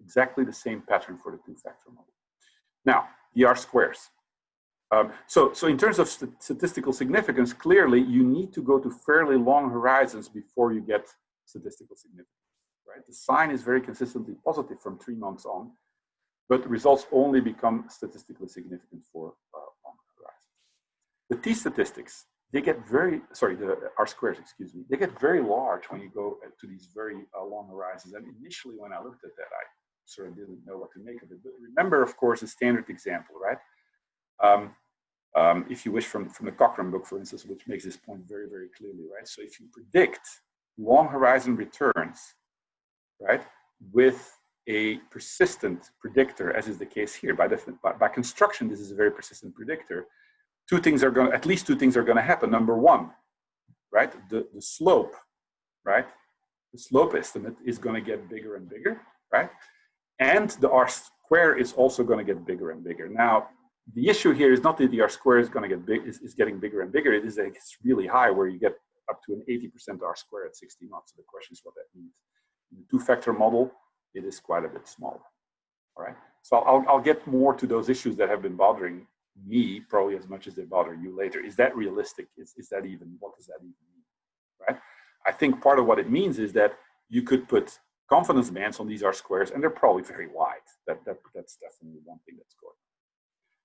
Exactly the same pattern for the two-factor model. Now, the R-squares. So in terms of statistical significance, clearly you need to go to fairly long horizons before you get statistical significance, right? The sign is very consistently positive from 3 months on, but the results only become statistically significant for longer horizons. The t-statistics, they get the R-squares, excuse me, they get very large when you go to these very long horizons. And initially when I looked at that, I sort of didn't know what to make of it. But remember, of course, a standard example, right? If you wish, from the Cochrane book, for instance, which makes this point very, very clearly, right? So if you predict long horizon returns, right, with a persistent predictor, as is the case here, by construction, this is a very persistent predictor. At least two things are going to happen. Number one, right, the slope, right, the slope estimate is going to get bigger and bigger, right, and the R-square is also going to get bigger and bigger. Now, the issue here is not that the R-square is going to get big, is getting bigger and bigger. It is that it's really high, where you get up to an 80% R-square at 60 months. So the question is what that means. In the two-factor model, it is quite a bit smaller. All right. So I'll get more to those issues that have been bothering me probably as much as they bother you later. Is that realistic? Is that even, what does that even mean? Right. I think part of what it means is that you could put confidence bands on these R-squares, and they're probably very wide. That's definitely one thing that's going on.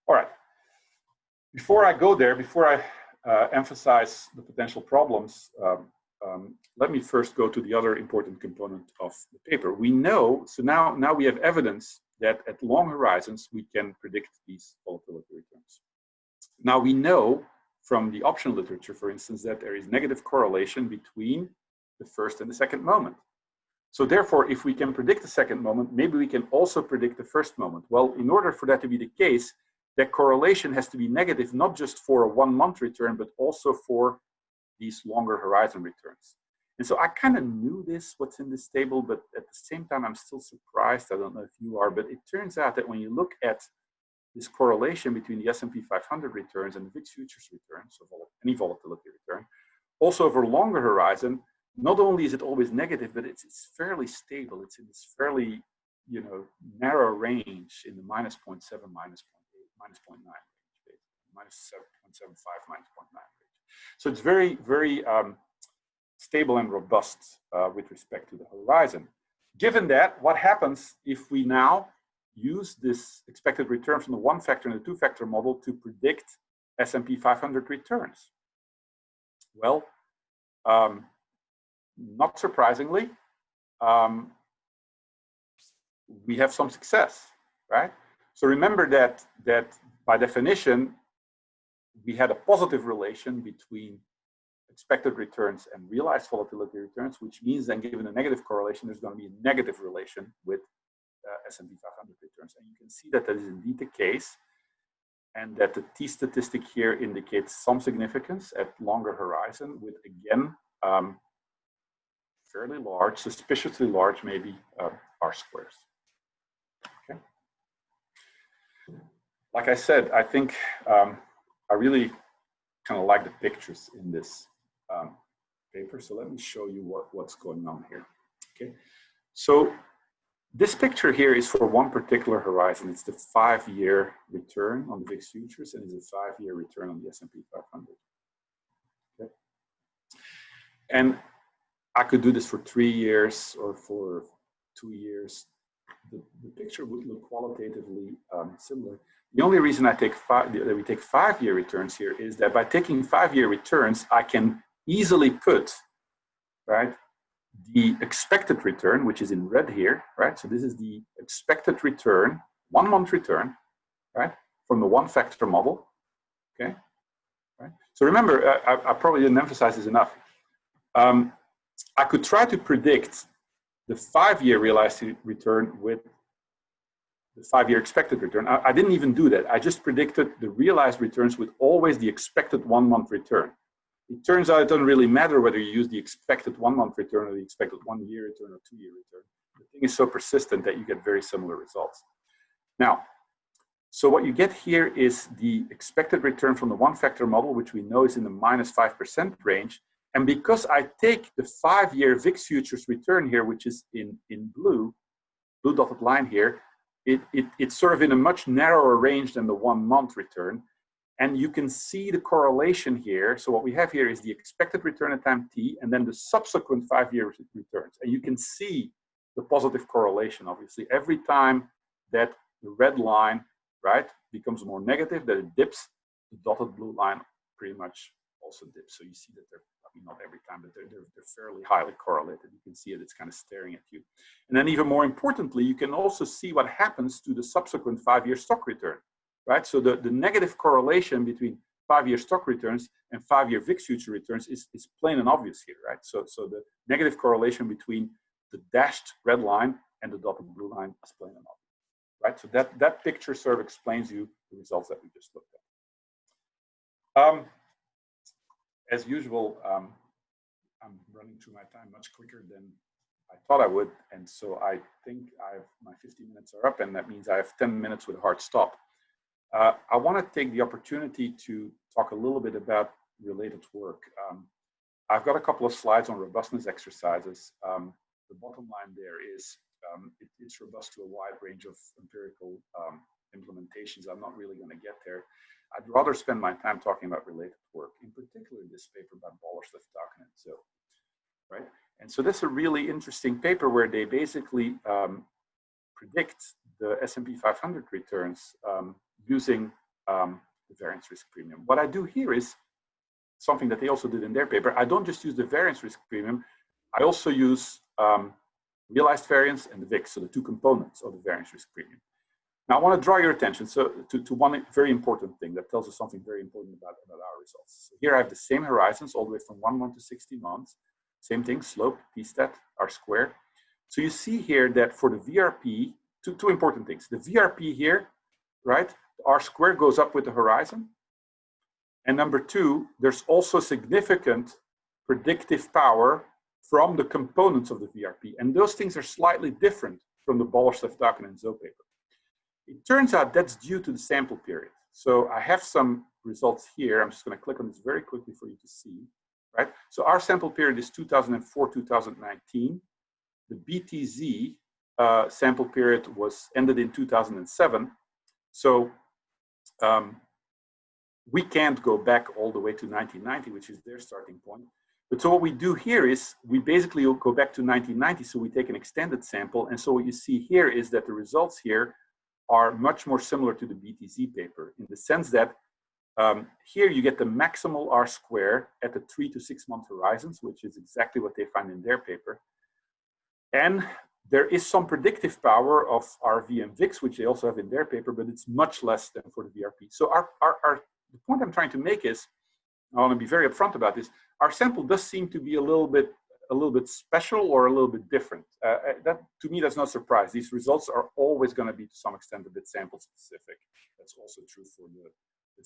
All right. Before I go there, before I emphasize the potential problems, let me first go to the other important component of the paper. We know, so now we have evidence that at long horizons, we can predict these volatility returns. Now we know from the option literature, for instance, that there is negative correlation between the first and the second moment. So therefore, if we can predict the second moment, maybe we can also predict the first moment. Well, in order for that to be the case, that correlation has to be negative, not just for a 1 month return, but also for these longer horizon returns. And so I kind of knew this, what's in this table, but at the same time, I'm still surprised. I don't know if you are, but it turns out that when you look at this correlation between the S&P 500 returns and the VIX Futures returns, so any volatility return, also over a longer horizon, not only is it always negative, but it's fairly stable. It's in this fairly, narrow range in the -0.7, -0.8, -0.9 range, -7.75, -0.9 range. So it's very, very stable and robust with respect to the horizon. Given that, what happens if we now use this expected return from the one-factor and the two-factor model to predict S&P 500 returns? Well, not surprisingly, we have some success, right? So remember that by definition, we had a positive relation between expected returns and realized volatility returns, which means then given a negative correlation, there's going to be a negative relation with S&P 500 returns. And you can see that that is indeed the case, and that the T statistic here indicates some significance at longer horizon with, again, fairly large, suspiciously large, maybe R squares. Okay. Like I said, I think I really kind of like the pictures in this paper. So let me show you what's going on here. Okay. So this picture here is for one particular horizon. It's the 5-year return on the VIX Futures, and it's a 5-year return on the S&P 500. Okay. And I could do this for 3 years or for 2 years. The picture would look qualitatively similar. The only reason I take that we take 5-year returns here is that by taking 5-year returns, I can easily put, right, the expected return, which is in red here, right? So this is the expected return, 1-month return, right, from the one-factor model, okay? Right? So remember, I probably didn't emphasize this enough. I could try to predict the 5-year realized return with the 5-year expected return. I didn't even do that. I just predicted the realized returns with always the expected 1-month return. It turns out it doesn't really matter whether you use the expected 1-month return or the expected 1-year return or 2-year return. The thing is so persistent that you get very similar results. Now, so what you get here is the expected return from the one-factor model, which we know is in the -5% range. And because I take the 5-year VIX Futures return here, which is in blue dotted line here, it's sort of in a much narrower range than the 1-month return. And you can see the correlation here. So what we have here is the expected return at time t, and then the subsequent 5-year returns. And you can see the positive correlation, obviously. Every time that the red line, right, becomes more negative, that it dips, the dotted blue line pretty much also dips. So you see that they're, I mean, not every time, but they're fairly highly correlated. You can see it, it's kind of staring at you. And then even more importantly, you can also see what happens to the subsequent 5-year stock return. Right, so the negative correlation between 5-year stock returns and 5-year VIX future returns is plain and obvious here, right? So the negative correlation between the dashed red line and the dotted blue line is plain and obvious, right? So that picture sort of explains you the results that we just looked at. As usual, I'm running through my time much quicker than I thought I would, and so I think my 15 minutes are up, and that means I have 10 minutes with a hard stop. I want to take the opportunity to talk a little bit about related work. I've got a couple of slides on robustness exercises. The bottom line there is it's robust to a wide range of empirical implementations. I'm not really going to get there. I'd rather spend my time talking about related work, in particular this paper by Bollerslev, Daken, and so, right? And so this is a really interesting paper where they basically predict the S&P 500 returns using the variance risk premium. What I do here is something that they also did in their paper. I don't just use the variance risk premium. I also use realized variance and the VIX, so the two components of the variance risk premium. Now I want to draw your attention to one very important thing that tells us something very important about our results. So here I have the same horizons all the way from 1 month to 60 months. Same thing, slope, t-stat, r square. So you see here that for the VRP, two important things. The VRP here, right, r square goes up with the horizon. And number two, there's also significant predictive power from the components of the VRP. And those things are slightly different from the Bollerslev, Daken, and Zo paper. It turns out that's due to the sample period. So I have some results here. I'm just going to click on this very quickly for you to see, right? So our sample period is 2004-2019. The BTZ sample period ended in 2007. So we can't go back all the way to 1990, which is their starting point. But so what we do here is we basically go back to 1990. So we take an extended sample. And so what you see here is that the results here are much more similar to the BTZ paper in the sense that here you get the maximal R square at the 3 to 6 month horizons, which is exactly what they find in their paper. And There is some predictive power of RV and VIX, which they also have in their paper, but it's much less than for the VRP. So the point I'm trying to make is, I want to be very upfront about this, our sample does seem to be a little bit special or a little bit different. That, to me, that's not a surprise. These results are always going to be, to some extent, a bit sample specific. That's also true for the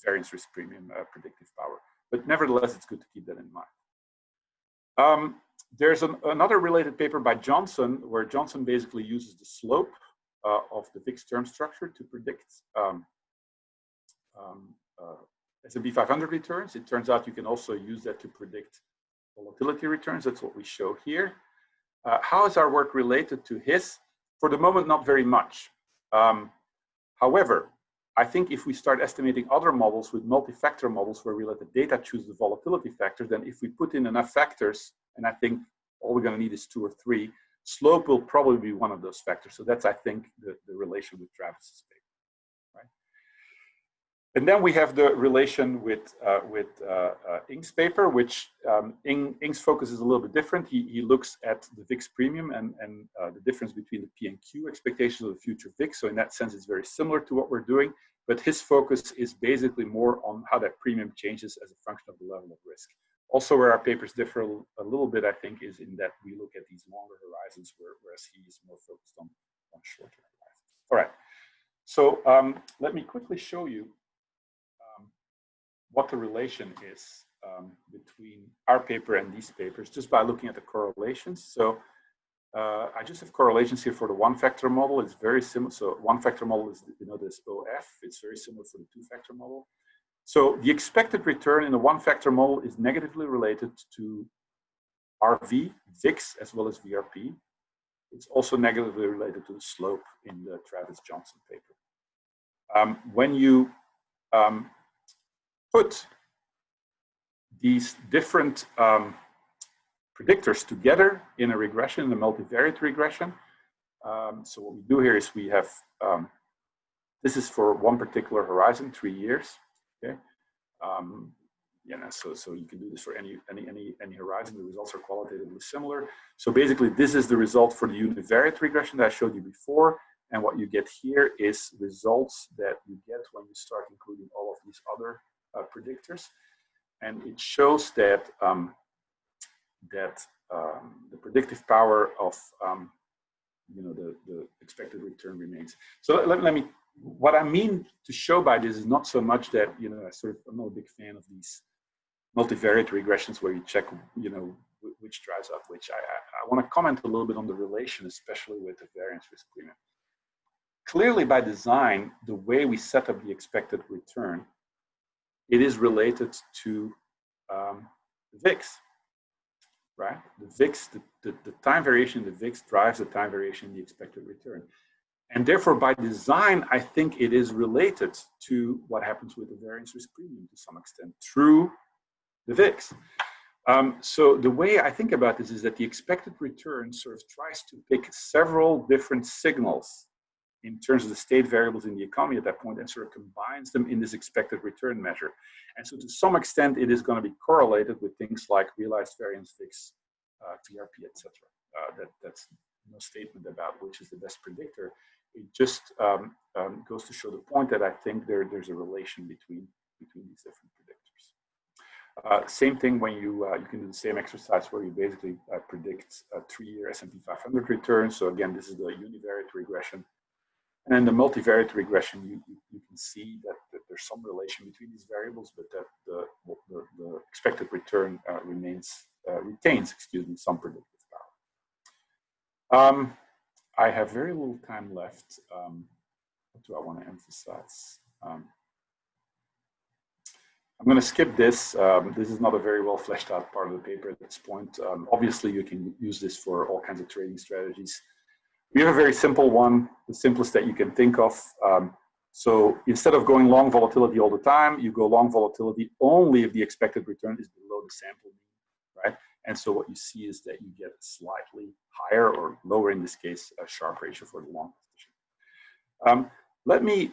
variance risk premium predictive power. But nevertheless, it's good to keep that in mind. There's another related paper by Johnson, where Johnson basically uses the slope of the VIX term structure to predict S&P 500 returns. It turns out you can also use that to predict volatility returns. That's what we show here. How is our work related to his? For the moment, not very much. However, I think if we start estimating other models with multi-factor models where we let the data choose the volatility factors, then if we put in enough factors, and I think all we're going to need is 2 or 3, slope will probably be one of those factors. So that's, I think, the relation with Travis's paper. Right? And then we have the relation with Ng's paper, which Ng's focus is a little bit different. He looks at the VIX premium and the difference between the P and Q expectations of the future VIX. So in that sense, it's very similar to what we're doing, but his focus is basically more on how that premium changes as a function of the level of risk. Also, where our papers differ a little bit, I think, is in that we look at these longer horizons, whereas he is more focused on shorter horizons. All right. So let me quickly show you what the relation is between our paper and these papers, just by looking at the correlations. So I just have correlations here for the one-factor model. It's very similar. So one-factor model is, this OF. It's very similar for the two-factor model. So the expected return in the one-factor model is negatively related to RV, VIX, as well as VRP. It's also negatively related to the slope in the Travis Johnson paper. When you put these different predictors together in a regression, in a multivariate regression, so what we do here is we have, this is for one particular horizon, 3 years. Okay, so you can do this for any horizon. The results are qualitatively similar. So basically, this is the result for the univariate regression that I showed you before, and what you get here is results that you get when you start including all of these other predictors, and it shows that the predictive power of the expected return remains. So let me. What I mean to show by this is not so much that, I'm not a big fan of these multivariate regressions where you check, which drives up which. I want to comment a little bit on the relation, especially with the variance risk premium. Clearly, by design, the way we set up the expected return, it is related to the VIX, right? The VIX, the time variation in the VIX drives the time variation in the expected return. And therefore, by design, I think it is related to what happens with the variance risk premium to some extent through the VIX. So the way I think about this is that the expected return sort of tries to pick several different signals in terms of the state variables in the economy at that point and sort of combines them in this expected return measure. And so to some extent, it is going to be correlated with things like realized variance VIX, VRP, etc. That's no statement about which is the best predictor. It just goes to show the point that I think there's a relation between these different predictors. Same thing when you can do the same exercise where you basically predict a 3-year S&P 500 return. So again, this is the univariate regression. And in the multivariate regression, you can see that there's some relation between these variables, but that the expected return retains some predictive power. I have very little time left. What do I want to emphasize? I'm going to skip this. This is not a very well fleshed out part of the paper at this point. Obviously, you can use this for all kinds of trading strategies. We have a very simple one, the simplest that you can think of. So instead of going long volatility all the time, you go long volatility only if the expected return is below the sample mean, right? And so what you see is that you get a slightly higher or lower, in this case, a Sharpe ratio for the long position. Let me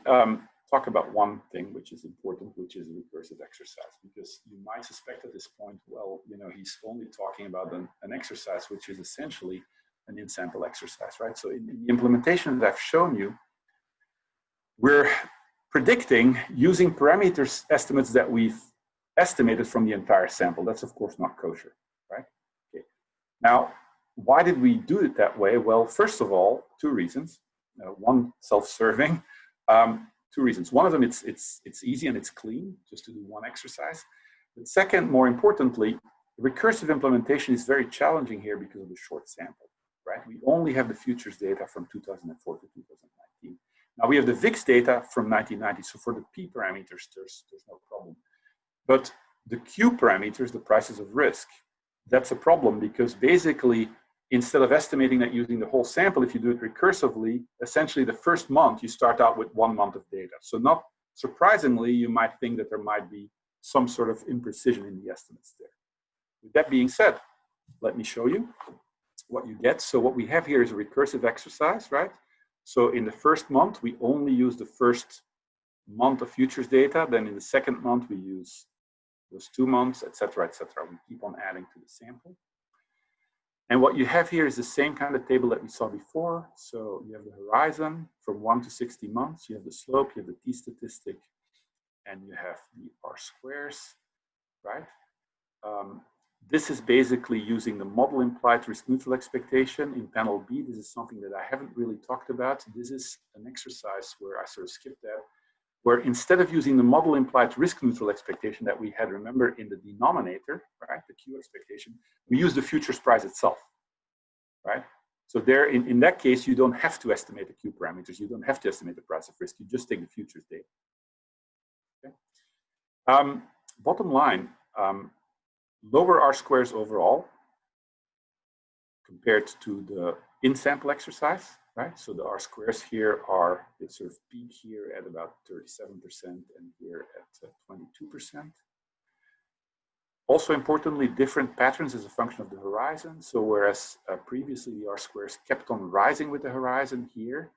talk about one thing which is important, which is a recursive exercise, because you might suspect at this point, well, he's only talking about an exercise which is essentially an in-sample exercise, right? So in the implementation that I've shown you, we're predicting using parameters estimates that we've estimated from the entire sample. That's of course not kosher, right? Okay. Now, why did we do it that way? Well, first of all, two reasons. One, self-serving. Two reasons. One of them, it's easy and it's clean just to do one exercise. But second, more importantly, recursive implementation is very challenging here because of the short sample, right? We only have the futures data from 2004 to 2019. Now we have the VIX data from 1990, so for the P parameters, there's no problem. But the Q parameters, the prices of risk, that's a problem because basically, instead of estimating that using the whole sample, if you do it recursively, essentially the first month you start out with 1 month of data. So not surprisingly, you might think that there might be some sort of imprecision in the estimates there. With that being said, let me show you what you get. So what we have here is a recursive exercise, right? So in the first month, we only use the first month of futures data. Then in the second month, we use those 2 months, et cetera, et cetera. We keep on adding to the sample. And what you have here is the same kind of table that we saw before. So you have the horizon from 1 to 60 months. You have the slope, you have the t statistic, and you have the R squares, right? This is basically using the model implied risk neutral expectation in panel B. This is something that I haven't really talked about. This is an exercise where I sort of skipped that, where instead of using the model implied risk neutral expectation that we had, remember, in the denominator, right, the Q expectation, we use the futures price itself, right? So there, in that case, you don't have to estimate the Q parameters. You don't have to estimate the price of risk. You just take the futures data. Okay? Bottom line, lower R squares overall compared to the in-sample exercise, right? So the R squares here are, they sort of peak here at about 37% and here at 22%. Also importantly, different patterns as a function of the horizon. So whereas previously the R squares kept on rising with the horizon, here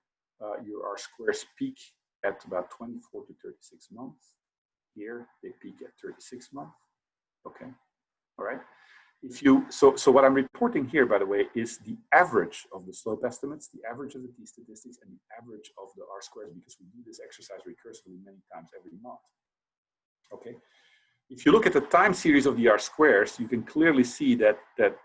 your R squares peak at about 24 to 36 months. Here they peak at 36 months. Okay, all right. If you, so what I'm reporting here, by the way, is the average of the slope estimates, the average of the t statistics, and the average of the R squares, because we do this exercise recursively many times every month. Okay. If you look at the time series of the R squares, you can clearly see that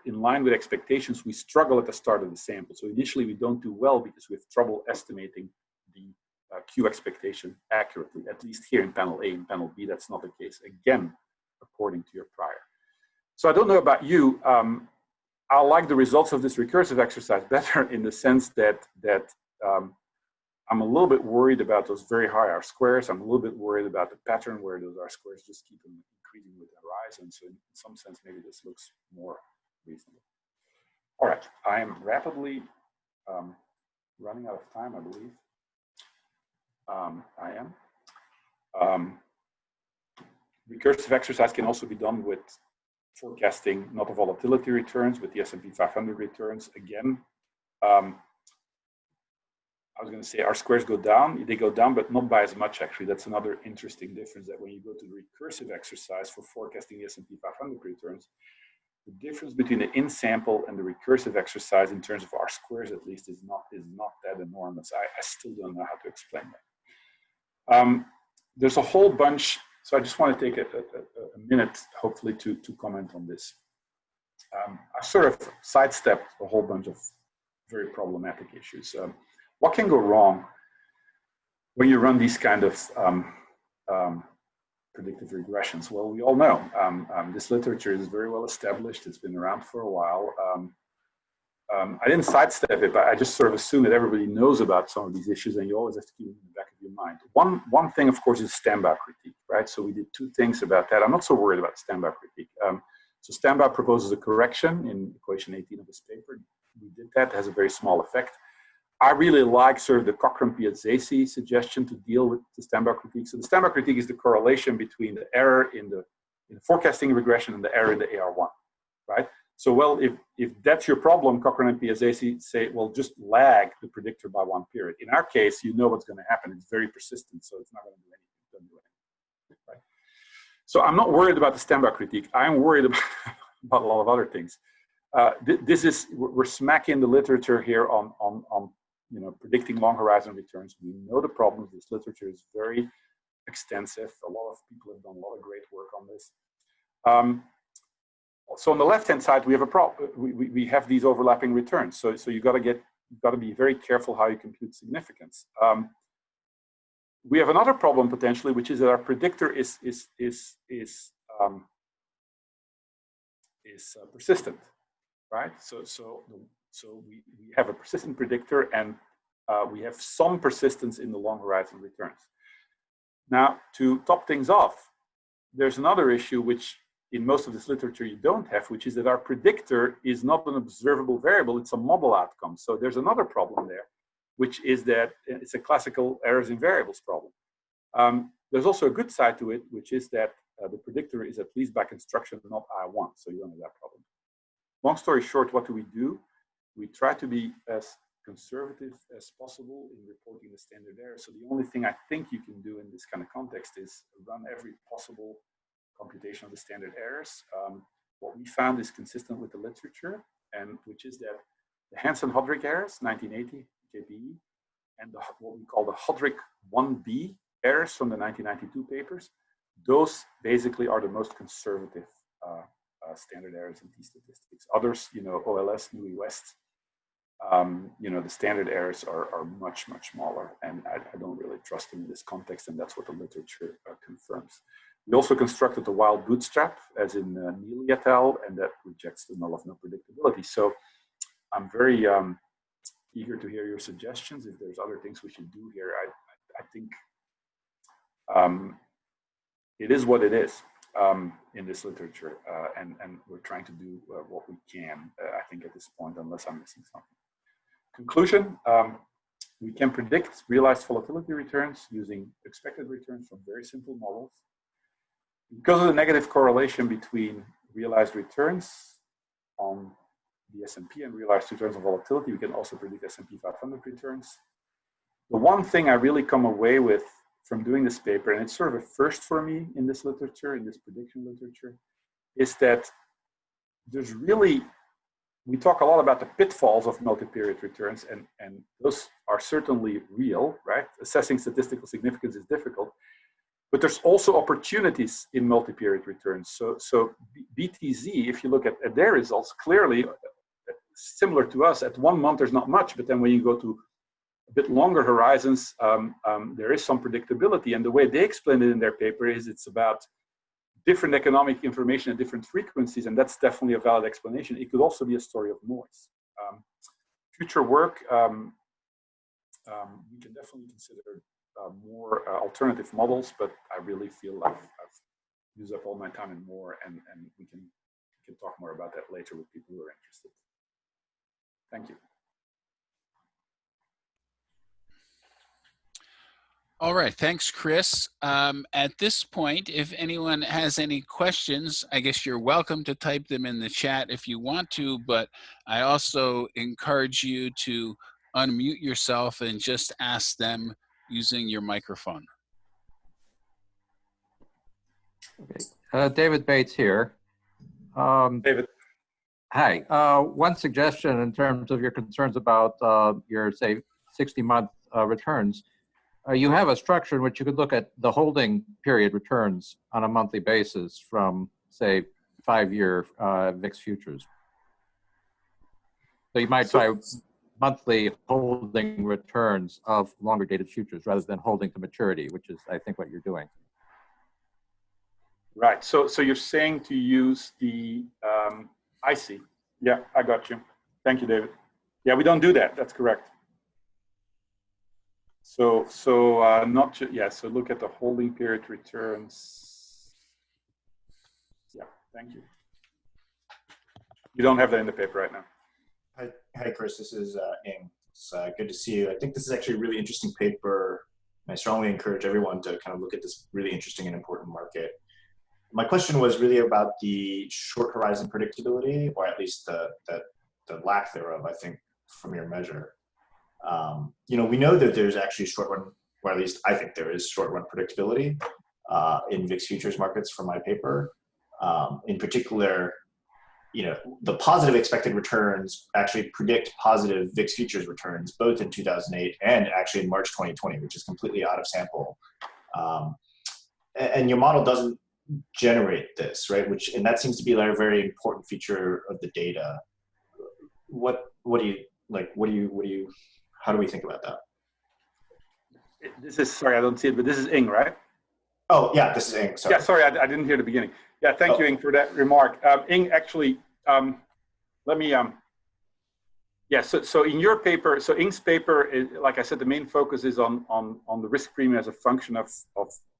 in line with expectations, we struggle at the start of the sample. So initially we don't do well because we have trouble estimating the Q expectation accurately, at least here in panel A. In panel B, that's not the case, again, according to your prior. So I don't know about you, I like the results of this recursive exercise better in the sense that I'm a little bit worried about those very high R squares. I'm a little bit worried about the pattern where those R squares just keep increasing with the horizon. So in some sense, maybe this looks more reasonable. All right, I am rapidly running out of time, I believe. I am. Recursive exercise can also be done with forecasting not the volatility returns, but the S&P 500 returns. Again, I was going to say R squares go down. They go down, but not by as much, actually. That's another interesting difference, that when you go to the recursive exercise for forecasting the S&P 500 returns, the difference between the in-sample and the recursive exercise in terms of R squares, at least, is not that enormous. I still don't know how to explain that. There's a whole bunch. So I just want to take a minute, hopefully, to comment on this. I sort of sidestepped a whole bunch of very problematic issues. What can go wrong when you run these kind of predictive regressions? Well, we all know this literature is very well established. It's been around for a while. I didn't sidestep it, but I just sort of assume that everybody knows about some of these issues, and you always have to keep it in the back of your mind. One thing, of course, is standby critique, right? So we did two things about that. I'm not so worried about standby critique. So standby proposes a correction in equation 18 of this paper. We did that. It has a very small effect. I really like sort of the Cochran-Piazzesi suggestion to deal with the standby critique. So the standby critique is the correlation between the error in the forecasting regression and the error in the AR1, right? So, well, if that's your problem, Cochran and Piazzesi say, well, just lag the predictor by one period. In our case, you know what's going to happen. It's very persistent, so it's not going to do anything. It doesn't do anything, right? So I'm not worried about the standby critique. I'm worried about a lot of other things. this is, we're smacking the literature here on predicting long horizon returns. We know the problems. This literature is very extensive. A lot of people have done a lot of great work on this. So on the left-hand side, we have a problem. We have these overlapping returns. So you've got to be very careful how you compute significance. We have another problem potentially, which is that our predictor is persistent, right? So we have a persistent predictor, and we have some persistence in the long horizon returns. Now, to top things off, there's another issue which in most of this literature you don't have, which is that our predictor is not an observable variable, it's a model outcome. So there's another problem there, which is that it's a classical errors in variables problem. There's also a good side to it, which is that the predictor is at least by construction not I1, so you don't have that problem. Long story short, what do? We try to be as conservative as possible in reporting the standard error. So the only thing I think you can do in this kind of context is run every possible computation of the standard errors. What we found is consistent with the literature, and which is that the Hansen-Hodrick errors, 1980 JPE, and what we call the Hodrick 1B errors from the 1992 papers, those basically are the most conservative standard errors in t-statistics. Others, OLS, Newey West, the standard errors are much, much smaller, and I don't really trust them in this context, and that's what the literature confirms. We also constructed the wild bootstrap, as in Neely et al., and that rejects the null of no predictability. So I'm very eager to hear your suggestions. If there's other things we should do here, I think it is what it is in this literature, and we're trying to do what we can, I think, at this point, unless I'm missing something. Conclusion, we can predict realized volatility returns using expected returns from very simple models. Because of the negative correlation between realized returns on the S&P and realized returns on volatility, we can also predict S&P 500 returns. The one thing I really come away with from doing this paper, and it's sort of a first for me in this literature, in this prediction literature, is that there's really, we talk a lot about the pitfalls of multi-period returns, and those are certainly real, right? Assessing statistical significance is difficult, but there's also opportunities in multi-period returns. So BTZ, if you look at their results, clearly similar to us, at 1 month there's not much, but then when you go to a bit longer horizons, there is some predictability. And the way they explain it in their paper is it's about different economic information at different frequencies, and that's definitely a valid explanation. It could also be a story of noise. Future work, we can definitely consider more alternative models, but I really feel I've used up all my time and more, and we can talk more about that later with people who are interested. Thank you. All right, thanks, Kris. At this point, if anyone has any questions, I guess you're welcome to type them in the chat if you want to, but I also encourage you to unmute yourself and just ask them using your microphone. Okay. David Bates here. David. Hi. One suggestion in terms of your concerns about your, say, 60-month returns. You have a structure in which you could look at the holding period returns on a monthly basis from, say, 5-year VIX futures. So you might try monthly holding returns of longer dated futures rather than holding to maturity, which is, I think, what you're doing. Right. So you're saying to use the, I see. Yeah, I got you. Thank you, David. Yeah, we don't do that. That's correct. So not just, yeah, so look at the holding period returns. Yeah, thank you. You don't have that in the paper right now. Hi, Kris, this is Ing. It's good to see you. I think this is actually a really interesting paper. And I strongly encourage everyone to kind of look at this really interesting and important market. My question was really about the short horizon predictability, or at least the lack thereof, I think, from your measure. We know that there's actually short run, or at least I think there is short run predictability in VIX futures markets from my paper. In particular, the positive expected returns actually predict positive VIX futures returns, both in 2008 and actually in March 2020, which is completely out of sample. And your model doesn't generate this, right? And that seems to be like a very important feature of the data. What do you like? How do we think about that? This is, sorry, I don't see it, but this is Ing, right? Oh yeah, this is Ing. Sorry. Yeah, sorry, I didn't hear the beginning. Yeah, thank you, Ing, for that remark. Ing, actually, let me. Yeah, so in your paper, so Ing's paper is, like I said, the main focus is on the risk premium as a function of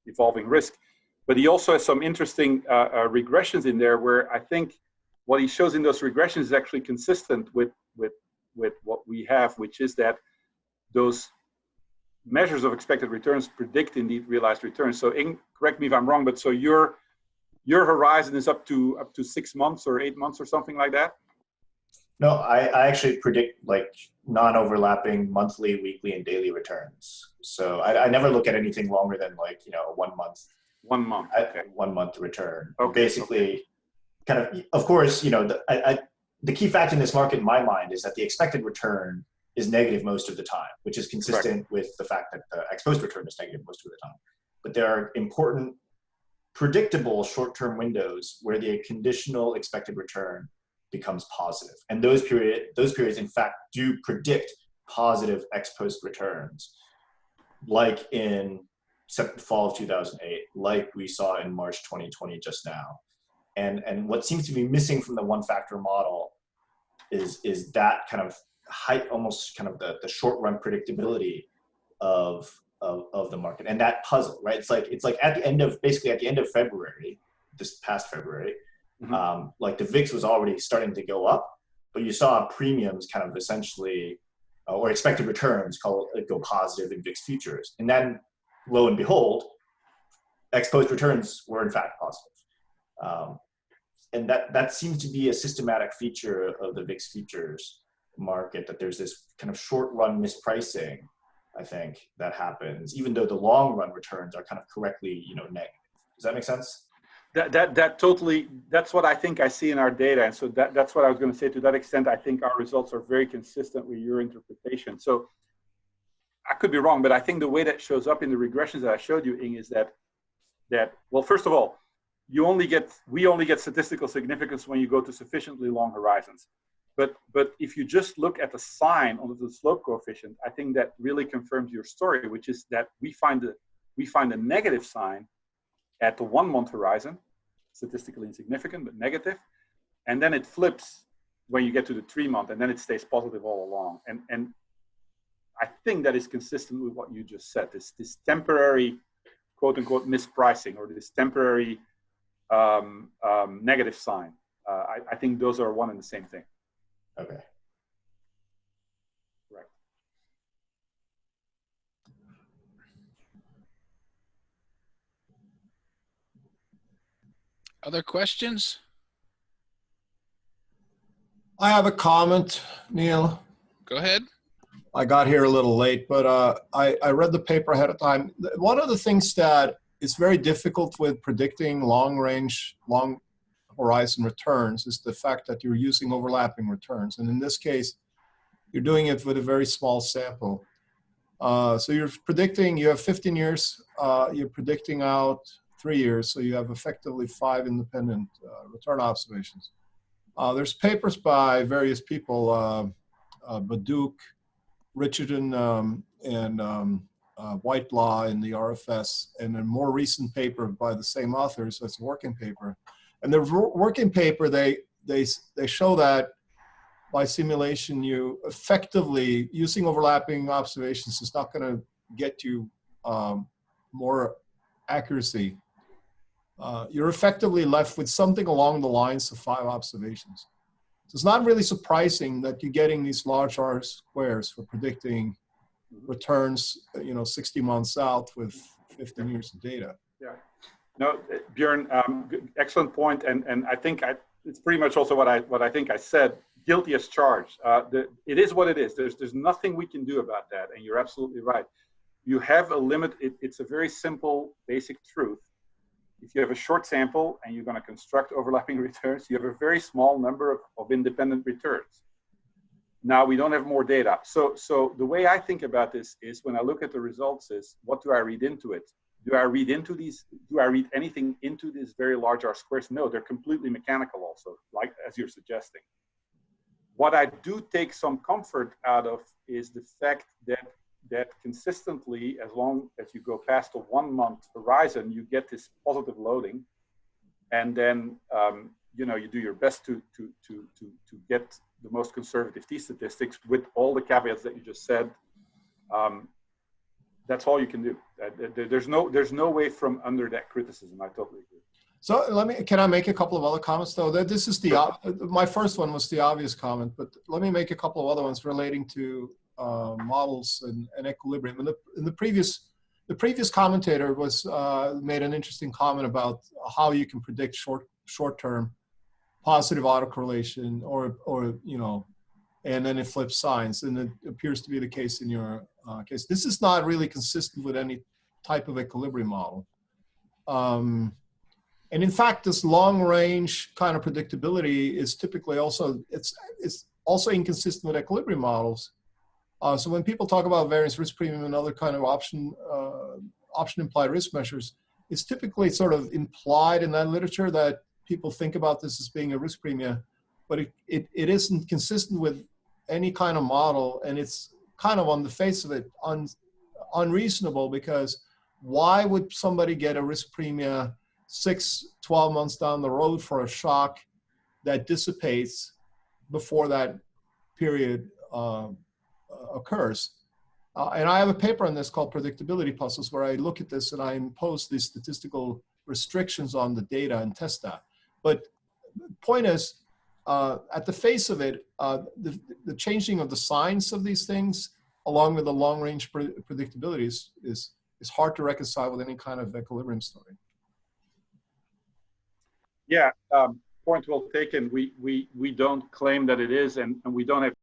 evolving risk, but he also has some interesting regressions in there where I think what he shows in those regressions is actually consistent with what we have, which is that those measures of expected returns predict indeed realized returns. So Ing, correct me if I'm wrong, but so your horizon is up to 6 months or 8 months or something like that? No, I actually predict like non-overlapping monthly, weekly, and daily returns. So I never look at anything longer than like 1 month. 1 month. Okay. 1 month return. Okay. Basically, kind of course, the key fact in this market in my mind is that the expected return is negative most of the time, which is consistent with the fact that the exposed return is negative most of the time. But there are important, predictable short-term windows where the conditional expected return becomes positive. And those periods, in fact, do predict positive ex-post returns, like in fall of 2008, like we saw in March 2020 just now. And what seems to be missing from the one-factor model is that kind of height, almost kind of the short-run predictability of the market, and that puzzle, right? It's like at the end of February, this past February, like the VIX was already starting to go up, but you saw premiums kind of essentially, or expected returns go positive in VIX futures, and then lo and behold, ex-post returns were in fact positive. And that seems to be a systematic feature of the VIX futures market, that there's this kind of short-run mispricing, I think, that happens, even though the long-run returns are kind of correctly, negative. Does that make sense? That totally, that's what I think I see in our data. And so that's what I was going to say. To that extent, I think our results are very consistent with your interpretation. So I could be wrong, but I think the way that shows up in the regressions that I showed you, Ing, is that well, first of all, we only get statistical significance when you go to sufficiently long horizons. But if you just look at the sign on the slope coefficient, I think that really confirms your story, which is that we find a negative sign at the 1 month horizon, statistically insignificant, but negative. And then it flips when you get to the 3 month, and then it stays positive all along. And I think that is consistent with what you just said, this temporary, quote unquote, mispricing, or this temporary negative sign. I think those are one and the same thing. Okay. Right. Other questions? I have a comment, Neil. Go ahead. I got here a little late, but I read the paper ahead of time. One of the things that is very difficult with predicting long horizon returns is the fact that you're using overlapping returns. And in this case, you're doing it with a very small sample. So you're predicting, you have 15 years, you're predicting out 3 years, so you have effectively 5 independent return observations. There's papers by various people, Baduk, Richardson, and Whitelaw in the RFS, and a more recent paper by the same authors, that's a working paper. And the working paper, they show that by simulation, you effectively, using overlapping observations is not going to get you more accuracy. You're effectively left with something along the lines of 5 observations. So it's not really surprising that you're getting these large R squares for predicting returns, 60 months out with 15 years of data. Yeah. No, Björn, excellent point, and I think it's pretty much also what I think I said. Guilty as charged. It is what it is. There's nothing we can do about that, and you're absolutely right. You have a limit. It's a very simple, basic truth. if you have a short sample and you're going to construct overlapping returns, you have a very small number of independent returns. Now we don't have more data. So the way I think about this is when I look at the results is, what do I read into it? Do I read anything into these very large R squares? No, they're completely mechanical also, like as you're suggesting. What I do take some comfort out of is the fact that consistently, as long as you go past the 1 month horizon, you get this positive loading, and then you know, you do your best to get the most conservative T statistics with all the caveats that you just said. That's all you can do. There's no way from under that criticism. I totally agree. So can I make a couple of other comments though? This is my first one was the obvious comment, but let me make a couple of other ones relating to models and equilibrium. And the previous commentator was made an interesting comment about how you can predict short-term positive autocorrelation or you know, and then it flips signs, and it appears to be the case in your case. This is not really consistent with any type of equilibrium model. And in fact, this long-range kind of predictability is typically also, it's also inconsistent with equilibrium models. So when people talk about variance risk premium and other kind of option implied risk measures, it's typically sort of implied in that literature that people think about this as being a risk premium, but it isn't consistent with any kind of model, and it's kind of on the face of it unreasonable, because why would somebody get a risk premium 6-12 months down the road for a shock that dissipates before that period occurs? And I have a paper on this called Predictability Puzzles, where I look at this and I impose these statistical restrictions on the data and test that. But the point is, at the face of it, the changing of the signs of these things, along with the long-range predictability, is hard to reconcile with any kind of equilibrium story. Yeah, point well taken. We don't claim that it is, and we don't have